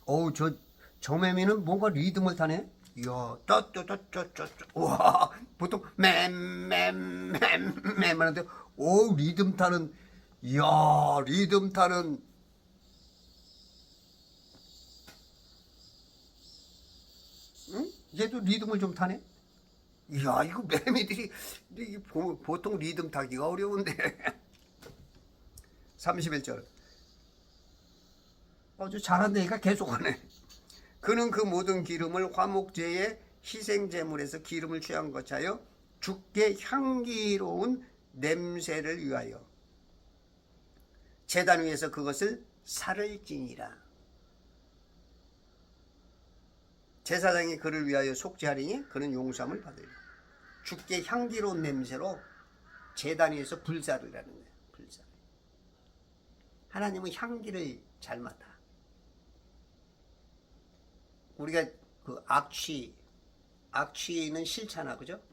어우, 저 매미는 뭔가 리듬을 타네? 이야, 와, 보통 맴 하는데, 오, 리듬 타는, 이야, 리듬 타는, 응? 얘도 리듬을 좀 타네? 이야, 이거 매미들이, 보통 리듬 타기가 어려운데. 31절. 아주 잘한다. 얘가 계속하네. 그는 그 모든 기름을 화목제의 희생제물에서 기름을 취한 것 하여 주께 향기로운 냄새를 위하여 제단 위에서 그것을 살을 찌니라. 제사장이 그를 위하여 속죄하리니 그는 용서함을 받으리라. 주께 향기로운 냄새로 제단 위에서 불사를 하는 거예요. 불사. 하나님은 향기를 잘 맡아. 우리가 그 악취는 싫잖아, 그죠?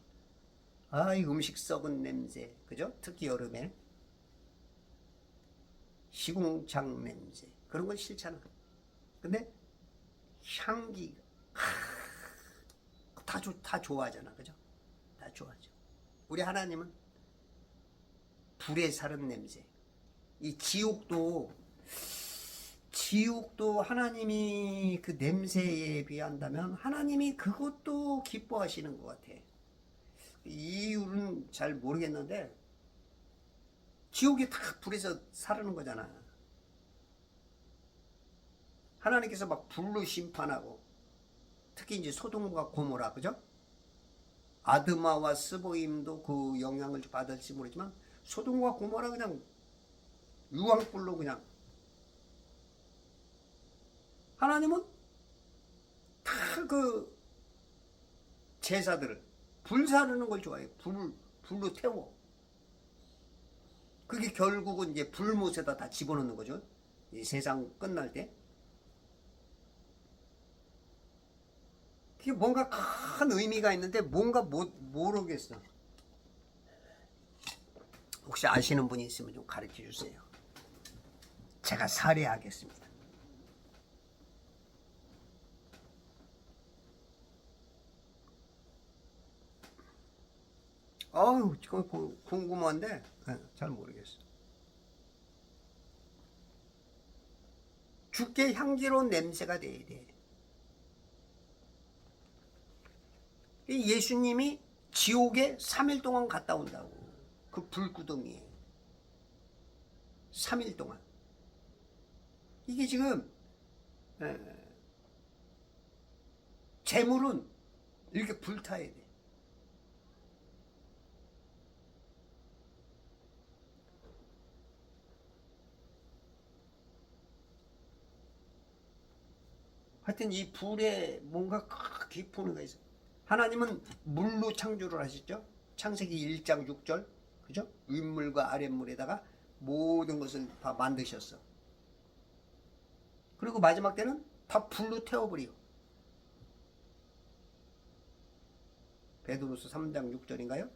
이 음식 썩은 냄새, 그죠? 특히 여름에 시궁창 냄새, 그런 건 싫잖아. 근데 향기, 다 좋아하잖아, 그죠? 다 좋아하죠. 우리 하나님은 불에 사른 냄새, 이 지옥도 하나님이 그 냄새에 비한다면 하나님이 그것도 기뻐하시는 것 같아. 이유는 잘 모르겠는데 지옥이 다 불에서 사르는 거잖아. 하나님께서 막 불로 심판하고, 특히 이제 소돔과 고모라, 그죠? 아드마와 스보임도 그 영향을 받을지 모르지만 소돔과 고모라 그냥 유황불로 그냥. 하나님은 다 그 제사들을 불사르는 걸 좋아해요. 불로 태워. 그게 결국은 이제 불못에다 다 집어넣는 거죠. 이 세상 끝날 때. 그게 뭔가 큰 의미가 있는데 뭔가 모르겠어. 혹시 아시는 분이 있으면 좀 가르쳐 주세요. 제가 사례하겠습니다. 어우, 지금 궁금한데 잘 모르겠어. 죽게 향기로운 냄새가 돼야 돼. 예수님이 지옥에 3일 동안 갔다 온다고. 그 불구덩이에 3일 동안. 이게 지금 재물은 이렇게 불타야 돼. 하여튼 이 불에 뭔가 깊은 의미가 있어. 하나님은 물로 창조를 하셨죠. 창세기 1장 6절, 그죠? 윗물과 아랫물에다가 모든 것을 다 만드셨어. 그리고 마지막 때는 다 불로 태워버려. 베드로서 3장 6절인가요?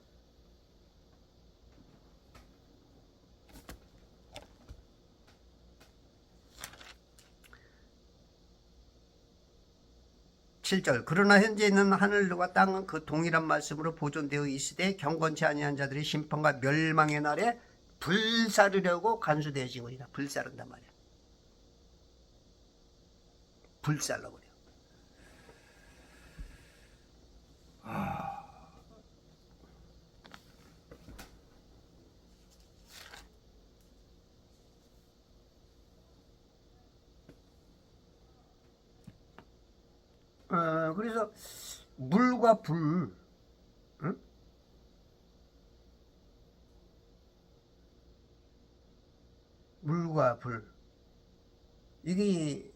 (7절) 그러나 현재 있는 하늘과 땅은 그 동일한 말씀으로 보존되어 있으되 경건치 아니한 자들이 심판과 멸망의 날에 불사르려고 간수되어지거니와. 불사른단 말이야. 불살라버려. 그래서 물과 불, 응? 물과 불, 이게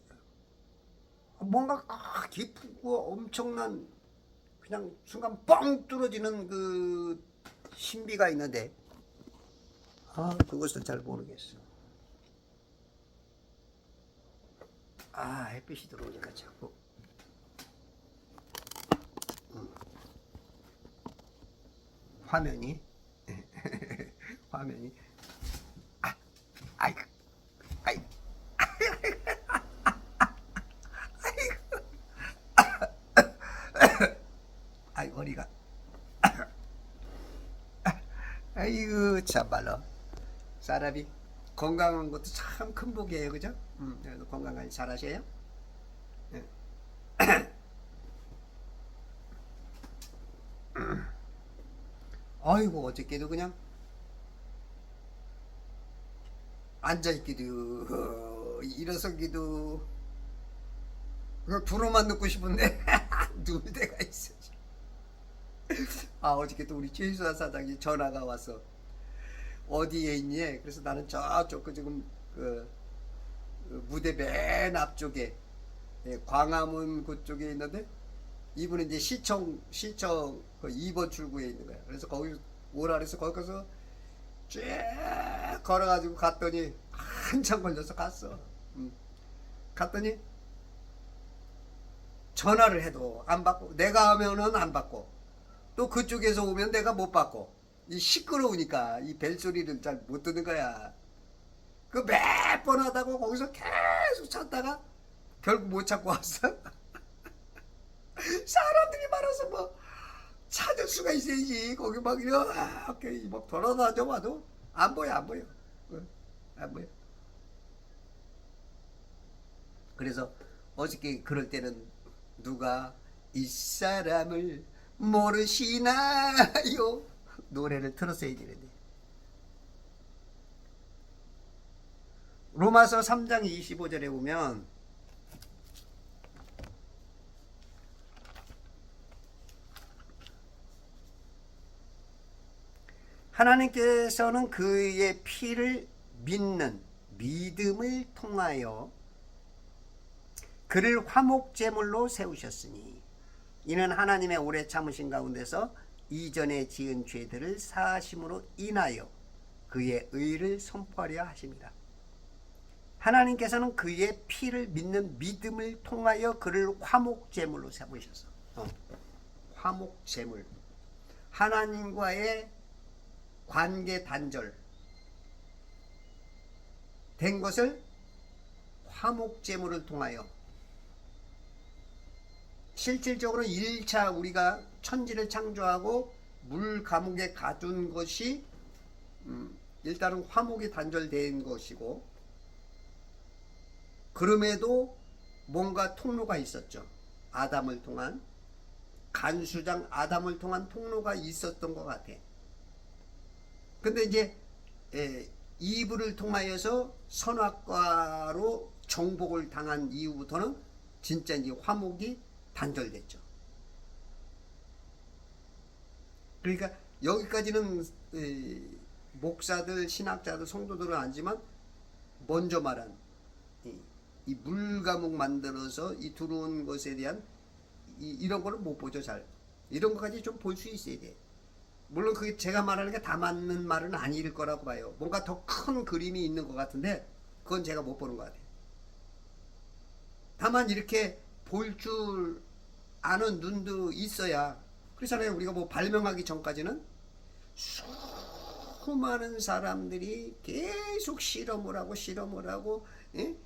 뭔가 깊고 엄청난, 그냥 순간 뻥 뚫어지는 그 신비가 있는데 그것을 잘 모르겠어. 햇빛이 들어오니까 자꾸 화면이 화면이 아이고 아이고 아이고 허리가 아이고 참말로 사람이 건강한 것도 참 큰 복이에요, 그죠? 그래도 건강하게 잘하세요. 네. 아이고 어저께도 그냥 앉아있기도 일어서기도 불어만 넣고 싶은데 누울 때가 있어. 어저께 또 우리 최수아 사장이 전화가 왔어. 어디에 있니? 그래서 나는 저쪽 그 지금 그 무대 맨 앞쪽에 광화문 그쪽에 있는데 이분은 이제 시청 그 2번 출구에 있는 거야. 그래서 거기 오라 그래서 거기 가서 쭉 걸어가지고 갔더니 한참 걸려서 갔어. 갔더니 전화를 해도 안 받고, 내가 하면은 안 받고, 또 그쪽에서 오면 내가 못 받고, 이 시끄러우니까 이 벨소리를 잘 못 듣는 거야. 그 몇 번 하다가 거기서 계속 찾다가 결국 못 찾고 왔어. 사람들이 많아서 뭐 찾을 수가 있어야지. 거기 막 이렇게 막 돌아다녀 봐도 안 보여. 뭐야? 그래서 어저께 그럴 때는 누가 이 사람을 모르시나요? 노래를 틀었어야 되는데. 로마서 3장 25절에 보면 하나님께서는 그의 피를 믿는 믿음을 통하여 그를 화목제물로 세우셨으니 이는 하나님의 오래 참으신 가운데서 이전에 지은 죄들을 사하심으로 인하여 그의 의를 선포하려 하십니다. 하나님께서는 그의 피를 믿는 믿음을 통하여 그를 화목제물로 세우셨어. 화목제물. 하나님과의 관계 단절 된 것을 화목제물을 통하여, 실질적으로 1차 우리가 천지를 창조하고 물 감옥에 가둔 것이 일단은 화목이 단절된 것이고, 그럼에도 뭔가 통로가 있었죠. 아담을 통한, 간수장 아담을 통한 통로가 있었던 것 같아. 근데 이제 이브를 통하여서 선악과로 정복을 당한 이후부터는 진짜 이제 화목이 단절됐죠. 그러니까 여기까지는 목사들, 신학자들, 성도들은 알지만 먼저 말한 이 물감옥 만들어서 이 들어온 것에 대한 이런 거를 못 보죠. 잘 이런 것까지 좀 볼 수 있어야 돼. 물론 그게 제가 말하는 게 다 맞는 말은 아닐 거라고 봐요. 뭔가 더 큰 그림이 있는 것 같은데 그건 제가 못 보는 것 같아요. 다만 이렇게 볼 줄 아는 눈도 있어야. 그렇잖아요. 우리가 뭐 발명하기 전까지는 수많은 사람들이 계속 실험을 하고 예?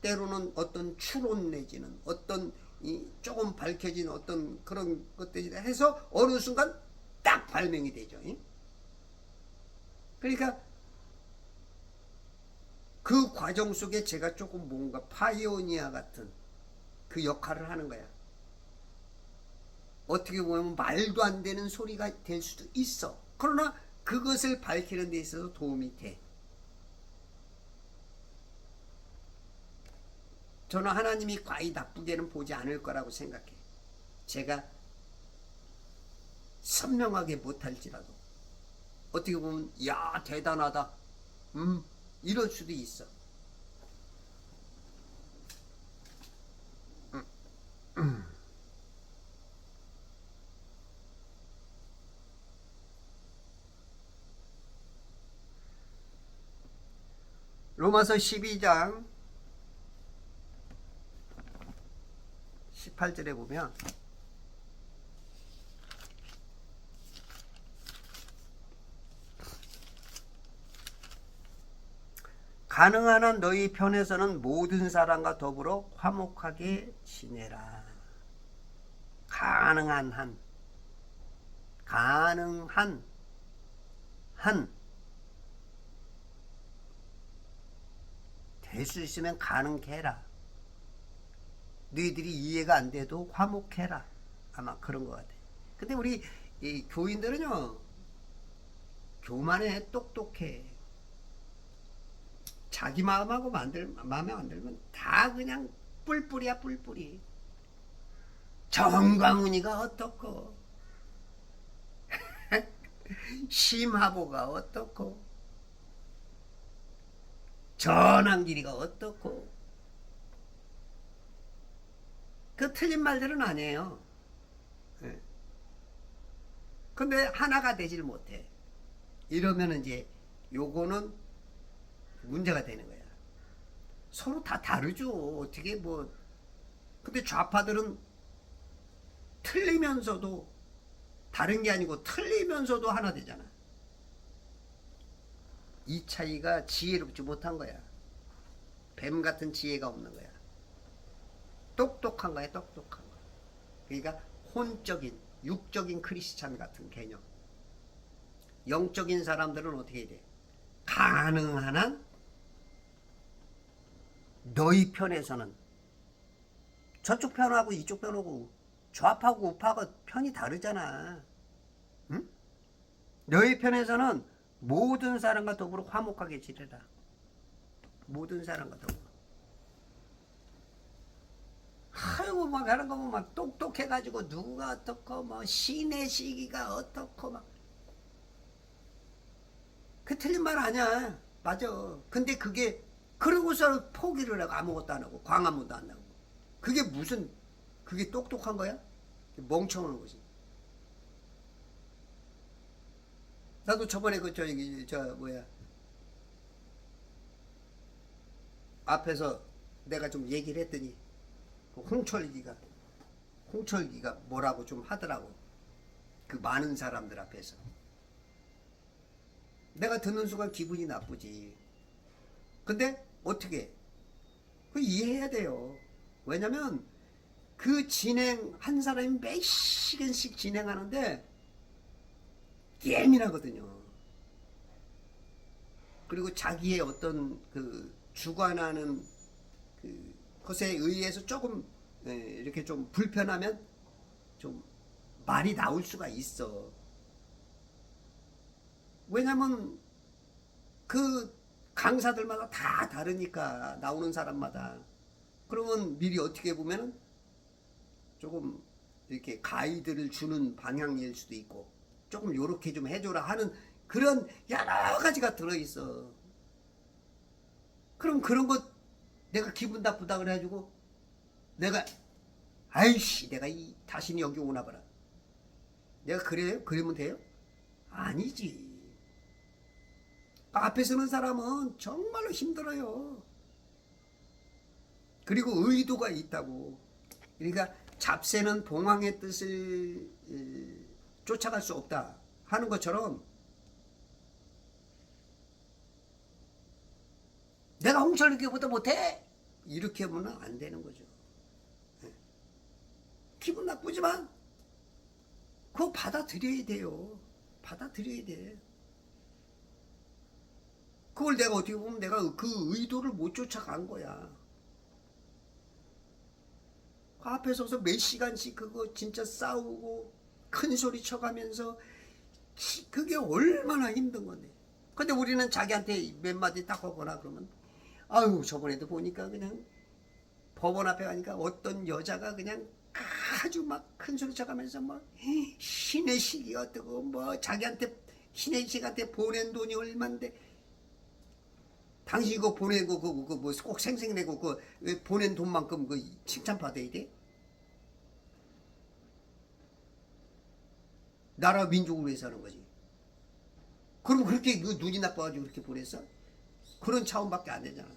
때로는 어떤 추론 내지는 어떤 조금 밝혀진 어떤 그런 것들이 해서 어느 순간 딱 발명이 되죠. 예? 그러니까 그 과정 속에 제가 조금 뭔가 파이오니아 같은 그 역할을 하는 거야. 어떻게 보면 말도 안 되는 소리가 될 수도 있어. 그러나 그것을 밝히는 데 있어서 도움이 돼. 저는 하나님이 과히 나쁘게는 보지 않을 거라고 생각해. 제가 선명하게 못할지라도 어떻게 보면 야 대단하다 이럴 수도 있어. 로마서 12장 18절에 보면 가능한 한 너희 편에서는 모든 사람과 더불어 화목하게 지내라. 가능한 한 될 수 있으면 가능케 해라. 너희들이 이해가 안 돼도 화목해라. 아마 그런 것 같아. 근데 우리 이 교인들은요, 교만해, 똑똑해. 자기 마음하고 마음에 안 들면 다 그냥 뿔뿔이야, 뿔뿔이. 정광훈이가 어떻고 심하보가 어떻고 전환길이가 어떻고. 그 틀린 말들은 아니에요. 근데 하나가 되질 못해. 이러면 이제 요거는 문제가 되는 거야. 서로 다 다르죠. 어떻게 뭐. 근데 좌파들은 틀리면서도 다른 게 아니고 틀리면서도 하나 되잖아. 이 차이가 지혜롭지 못한 거야. 뱀 같은 지혜가 없는 거야. 똑똑한 거야, 똑똑한 거. 그러니까 혼적인, 육적인 크리스찬 같은 개념. 영적인 사람들은 어떻게 돼? 가능한 한 너희 편에서는 저쪽 편하고 이쪽 편하고 좌파고 우파가 편이 다르잖아. 응? 너희 편에서는 모든 사람과 더불어 화목하게 지내라. 모든 사람과 더불어. 아이고 막 하는 거 보면 막 똑똑해가지고 누가 어떻고 뭐 신의 시기가 어떻고 막 그 틀린 말 아니야. 맞아. 근데 그게 그러고서 포기를 하고 아무것도 안 하고 광화문도 안 나고 그게 무슨 그게 똑똑한 거야? 멍청한 거지. 나도 저번에 그 저기 저 뭐야 앞에서 내가 좀 얘기를 했더니 그 홍철기가 뭐라고 좀 하더라고. 그 많은 사람들 앞에서. 내가 듣는 순간 기분이 나쁘지. 근데 어떻게? 그 이해해야 돼요. 왜냐면 그 진행 한 사람이 몇 시간씩 진행하는데 예민하거든요. 그리고 자기의 어떤 그 주관하는 그 것에 의해서 조금 이렇게 좀 불편하면 좀 말이 나올 수가 있어. 왜냐면 그 강사들마다 다 다르니까 나오는 사람마다. 그러면 미리 어떻게 보면은 조금 이렇게 가이드를 주는 방향일 수도 있고 조금 요렇게 좀 해줘라 하는 그런 여러 가지가 들어있어. 그럼 그런 것 내가 기분 나쁘다 그래가지고 내가 아이씨 내가 이 다시는 여기 오나 봐라. 내가 그래요? 그러면 돼요? 아니지. 앞에 서는 사람은 정말로 힘들어요. 그리고 의도가 있다고. 그러니까 잡새는 봉황의 뜻을 쫓아갈 수 없다 하는 것처럼 내가 홍철기보다 못해 이렇게 하면 안 되는 거죠. 기분 나쁘지만 그거 받아들여야 돼요. 받아들여야 돼. 그걸 내가 어떻게 보면 내가 그 의도를 못 쫓아간 거야. 그 앞에 서서 몇 시간씩 그거 진짜 싸우고 큰 소리 쳐가면서 그게 얼마나 힘든 건데. 근데 우리는 자기한테 몇 마디 딱 하거나 그러면 아유 저번에도 보니까 그냥 법원 앞에 가니까 어떤 여자가 그냥 아주 막 큰 소리 쳐가면서 뭐 신의 시기 어떻고 뭐 자기한테 신의 시기한테 보낸 돈이 얼만데 당신 이거 보내고 그거 뭐 꼭 생색내고 그 보낸 돈만큼 그 칭찬받아야 돼? 나라 민족을 위해서 하는 거지. 그럼 그렇게 그 눈이 나빠가지고 그렇게 보냈어? 그런 차원밖에 안 되잖아.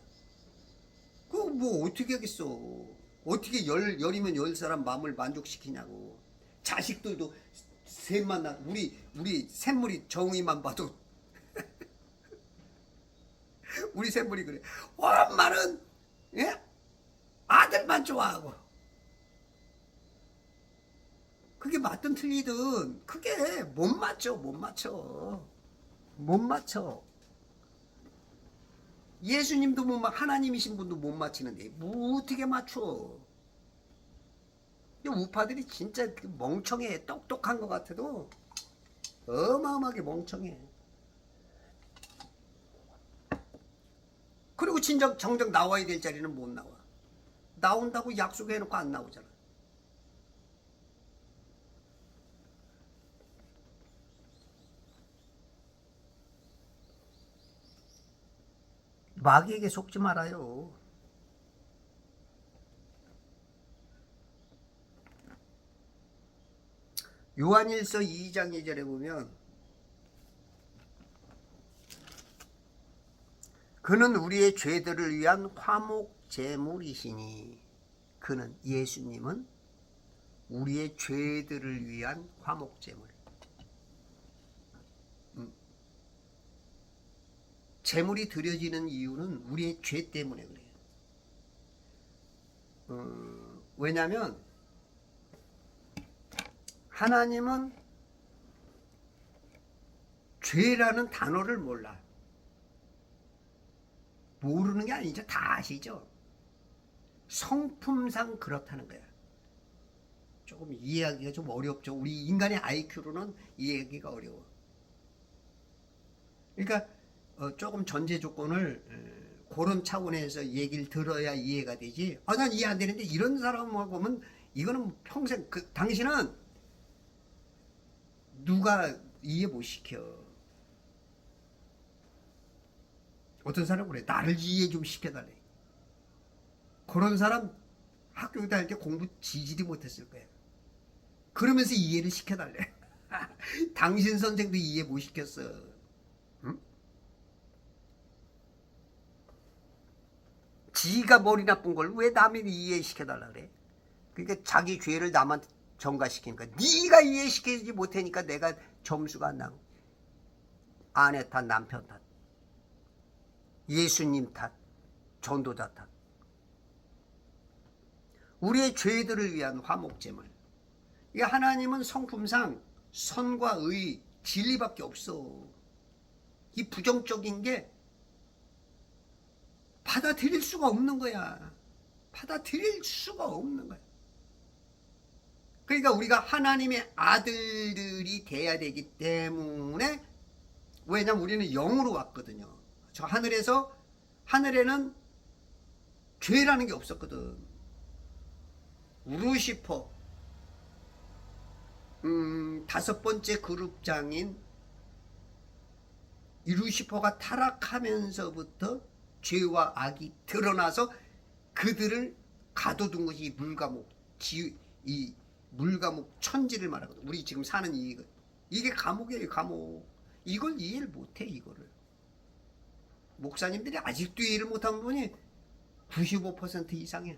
그거 뭐 어떻게 하겠어? 어떻게 열이면 열 사람 마음을 만족시키냐고. 자식들도 셋만 나 우리 샘물이 정의만 봐도 우리 샘물이 그래. 엄마는 예? 아들만 좋아하고. 그게 맞든 틀리든 그게 못 맞춰 못 맞춰 못 맞춰. 예수님도 뭐 하나님이신 분도 못 맞히는데 뭐 어떻게 맞춰? 우파들이 진짜 멍청해. 똑똑한 것 같아도 어마어마하게 멍청해. 그리고 진정 정작 나와야 될 자리는 못 나와. 나온다고 약속해놓고 안 나오잖아. 마귀에게 속지 말아요. 요한일서 2장 2절에 보면 그는 우리의 죄들을 위한 화목 제물이시니. 그는 예수님은 우리의 죄들을 위한 화목 제물. 제물이 드려지는 이유는 우리의 죄 때문에 그래요. 왜냐하면 하나님은 죄라는 단어를 몰라. 모르는 게 아니죠. 다 아시죠. 성품상 그렇다는 거야. 조금 이해하기가 좀 어렵죠. 우리 인간의 IQ로는 이해하기가 어려워. 그러니까 조금 전제 조건을 그런 차원에서 얘기를 들어야 이해가 되지. 난 이해 안 되는데 이런 사람하고 보면 이거는 평생 당신은 누가 이해 못 시켜. 어떤 사람은 그래. 나를 이해 좀 시켜달래. 그런 사람 학교 다닐 때 공부 지지도 못했을 거야. 그러면서 이해를 시켜달래. 당신 선생도 이해 못 시켰어. 응? 지가 머리 나쁜 걸 왜 남이 이해시켜달라 그래? 그러니까 자기 죄를 남한테 전가시키니까 네가 이해시키지 못하니까 내가 점수가 안 나고 아내 탓, 남편 탓, 예수님 탓, 전도자 탓. 우리의 죄들을 위한 화목제물. 이게 하나님은 성품상 선과 의, 진리밖에 없어. 이 부정적인 게 받아들일 수가 없는 거야. 받아들일 수가 없는 거야. 그러니까 우리가 하나님의 아들들이 돼야 되기 때문에, 왜냐면 우리는 영으로 왔거든요. 저 하늘에는 죄라는 게 없었거든. 루시퍼, 다섯 번째 그룹장인 이 루시퍼가 타락하면서부터 죄와 악이 드러나서 그들을 가둬둔 것이 이 물감옥 천지를 말하거든. 우리 지금 사는 이게 감옥이에요. 감옥. 이걸 이해를 못해. 이거를 목사님들이 아직도 이해를 못하는 분이 95% 이상이야.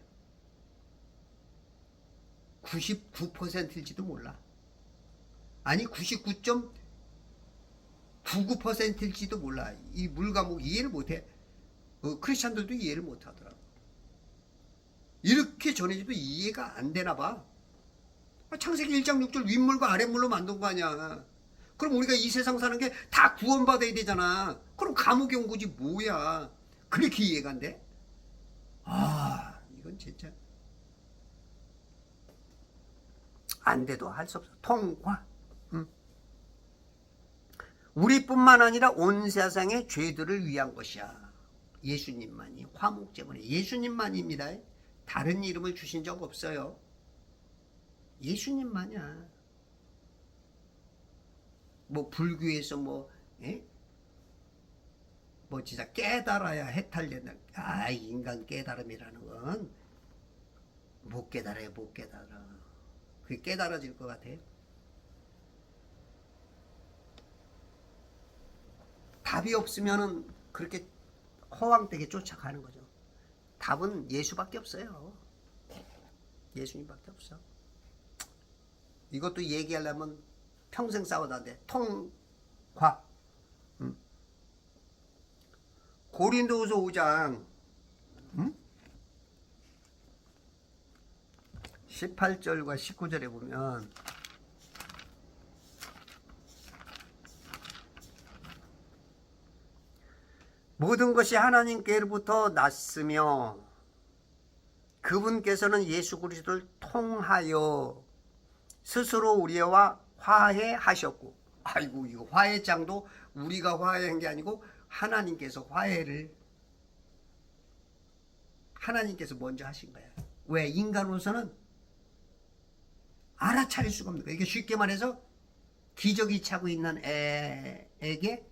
99%일지도 몰라. 아니 99.99%일지도 몰라. 이 물감옥 이해를 못해. 크리스찬들도 이해를 못하더라. 이렇게 전해져도 이해가 안 되나 봐. 창세기 1장 6절 윗물과 아랫물로 만든 거 아니야. 그럼 우리가 이 세상 사는 게 다 구원받아야 되잖아. 그럼 감옥에 온 거지 뭐야. 그렇게 이해가 안 돼? 이건 진짜 안 돼도 할 수 없어. 통과. 우리뿐만 아니라 온 세상의 죄들을 위한 것이야. 예수님만이 화목제물이 예수님만입니다. 다른 이름을 주신 적 없어요. 예수님만이야. 뭐 불교에서 뭐 진짜 깨달아야 해탈된다. 인간 깨달음이라는 건 못 깨달아요. 못 깨달아. 그게 깨달아질 것 같아요. 답이 없으면은 그렇게 허황되게 쫓아가는 거죠. 답은 예수밖에 없어요. 예수님밖에 없어. 이것도 얘기하려면 평생 싸워야 돼. 통과. 고린도후서 5장 18절과 19절에 보면 모든 것이 하나님께로부터 났으며 그분께서는 예수 그리스도를 통하여 스스로 우리와 화해하셨고, 이거 화해장도 우리가 화해한 게 아니고 하나님께서 하나님께서 먼저 하신 거야. 왜? 인간으로서는 알아차릴 수가 없는 거야. 이게 쉽게 말해서 기저귀 차고 있는 애에게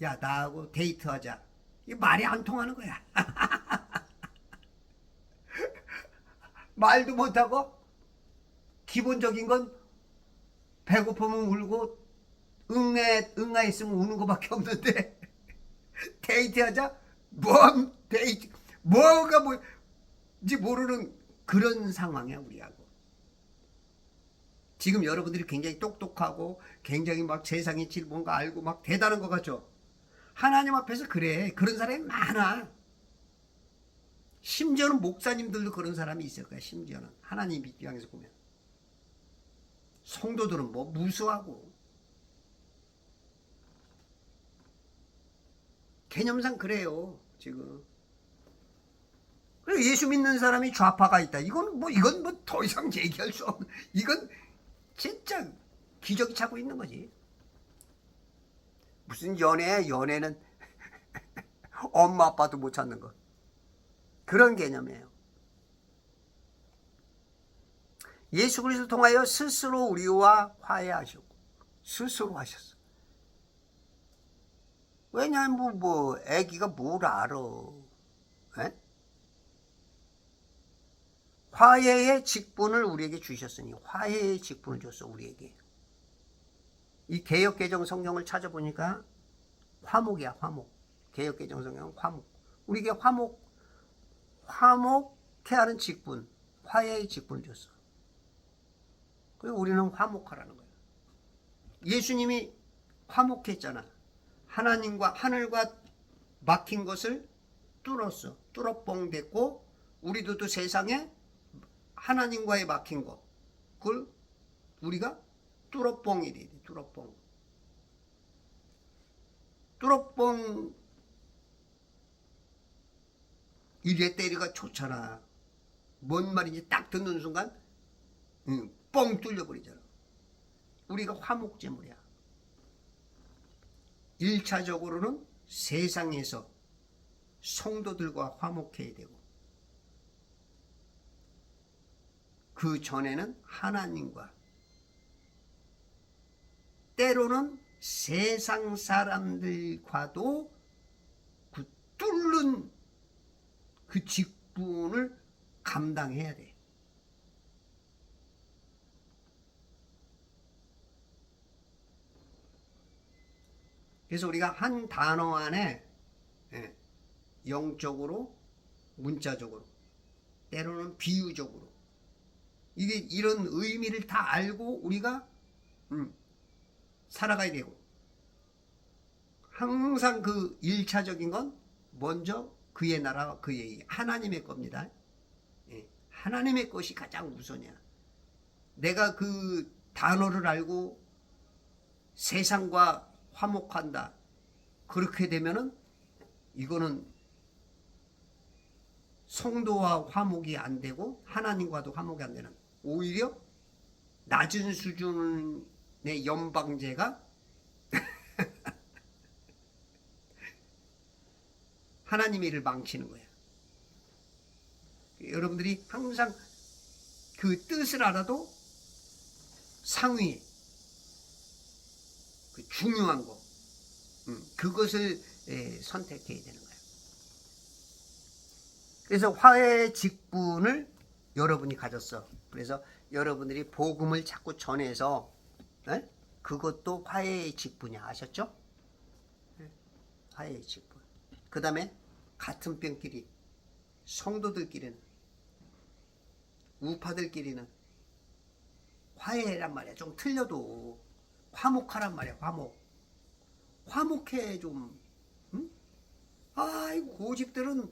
야 나하고 데이트하자. 이게 말이 안 통하는 거야. 말도 못하고 기본적인 건 배고프면 울고 응아 있으면 우는 거밖에 없는데 데이트하자? 뭔 데이트? 뭐가 뭔지 모르는 그런 상황이야 우리하고. 지금 여러분들이 굉장히 똑똑하고 굉장히 막 세상의 질 뭔가 알고 막 대단한 것 같죠? 하나님 앞에서 그래. 그런 사람이 많아. 심지어는 목사님들도 그런 사람이 있을 거야. 심지어는 하나님 입장에서 보면 성도들은 뭐 무수하고 개념상 그래요. 지금 그리고 예수 믿는 사람이 좌파가 있다. 이건 뭐 더 이상 얘기할 수 없는, 이건 진짜 기적이 차고 있는 거지. 무슨 연애는 엄마 아빠도 못 찾는 거. 그런 개념이에요. 예수 그리스도를 통하여 스스로 우리와 화해하셨고, 스스로 하셨어. 왜냐하면 애기가 뭘 알아. 에? 화해의 직분을 우리에게 주셨으니, 화해의 직분을 줬어, 우리에게. 이 개역개정 성경을 찾아보니까 화목이야, 화목. 개역개정 성경은 화목. 우리에게 화목해 하는 직분, 화해의 직분을 줬어. 그리고 우리는 화목하라는 거야. 예수님이 화목했잖아. 하나님과 하늘과 막힌 것을 뚫었어. 뚫어뻥 됐고, 우리도 또 세상에 하나님과의 막힌 거, 그걸 우리가 뚫어뻥이 돼. 뚫어뻥. 뚫어뻥 이래 때리가 좋잖아. 뭔 말인지 딱 듣는 순간 뻥 뚫려버리잖아. 우리가 화목제물이야. 1차적으로는 세상에서 성도들과 화목해야 되고, 그 전에는 하나님과, 때로는 세상 사람들과도 그 뚫는 그 직분을 감당해야 돼. 그래서 우리가 한 단어 안에 영적으로, 문자적으로, 때로는 비유적으로, 이게 이런 의미를 다 알고 우리가 살아가야 되고, 항상 그 1차적인 건 먼저 그의 나라와 그의 하나님의 겁니다. 하나님의 것이 가장 우선이야. 내가 그 단어를 알고 세상과 화목한다, 그렇게 되면은 이거는 성도와 화목이 안 되고 하나님과도 화목이 안 되는, 오히려 낮은 수준의 연방제가 하나님의 일을 망치는 거야. 여러분들이 항상 그 뜻을 알아도 상위, 그 중요한 거, 그것을 선택해야 되는 거야. 그래서 화해의 직분을 여러분이 가졌어. 그래서 여러분들이 복음을 자꾸 전해서, 그것도 화해의 직분이야. 아셨죠? 화해의 직분. 그 다음에 같은 편끼리, 성도들끼리는, 우파들끼리는 화해란 말이야. 좀 틀려도 화목하란 말이야. 화목해 좀. 응? 고집들은,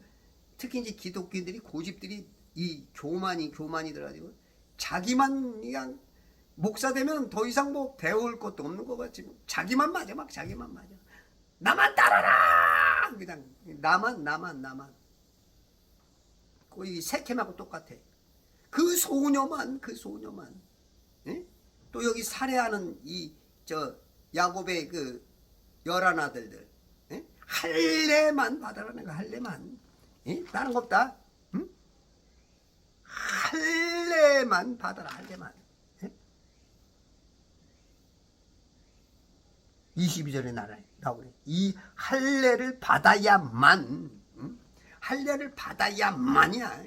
특히 이제 기독교인들이, 고집들이 이 교만이들아가지고 자기만 그냥 목사 되면 더 이상 뭐 배울 것도 없는 것 같지. 자기만 맞아. 막 자기만 맞아. 나만 따라라. 그냥 나만. 거의 세겜하고 똑같아. 그 소녀만. 예? 또 여기 살해하는 야곱의 그 11 아들들, 예? 할례만 받아라는 거. 할례만. 예? 다른 거 없다. 응? 할례만 받아라. 할례만. 예? 22절에 나오네. 이 할례를 받아야만, 할례를 받아야만이야.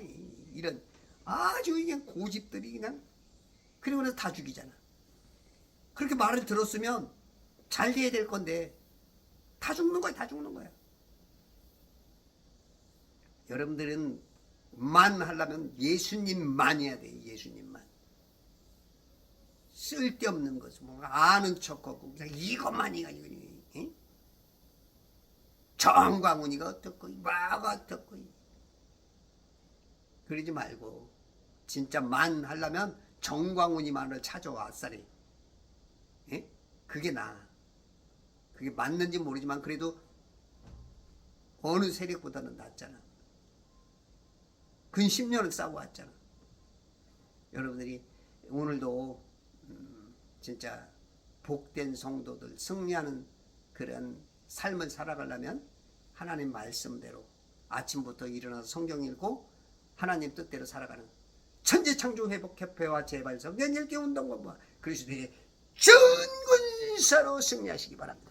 이런 아주 그냥 고집들이 그냥, 그리고 나서 다 죽이잖아. 그렇게 말을 들었으면 잘 돼야 될 건데 다 죽는 거야. 여러분들은 만 하려면 예수님만 해야 돼. 예수님만. 쓸데없는 것을 아는 척하고 그냥 이것만이가 응? 정광훈이가 어떻고 뭐가 어떻고, 그러지 말고 진짜 만 하려면 정광훈이만을 찾아와. 아싸리. 예? 그게 나아. 그게 맞는지 모르지만 그래도 어느 세력보다는 낫잖아. 근 10년을 싸워왔잖아. 여러분들이 오늘도 진짜 복된 성도들, 승리하는 그런 삶을 살아가려면 하나님 말씀대로 아침부터 일어나서 성경 읽고 하나님 뜻대로 살아가는 천지창조회복협회와 재발성경 읽기 운동과 그리스도의 전군사로 승리하시기 바랍니다.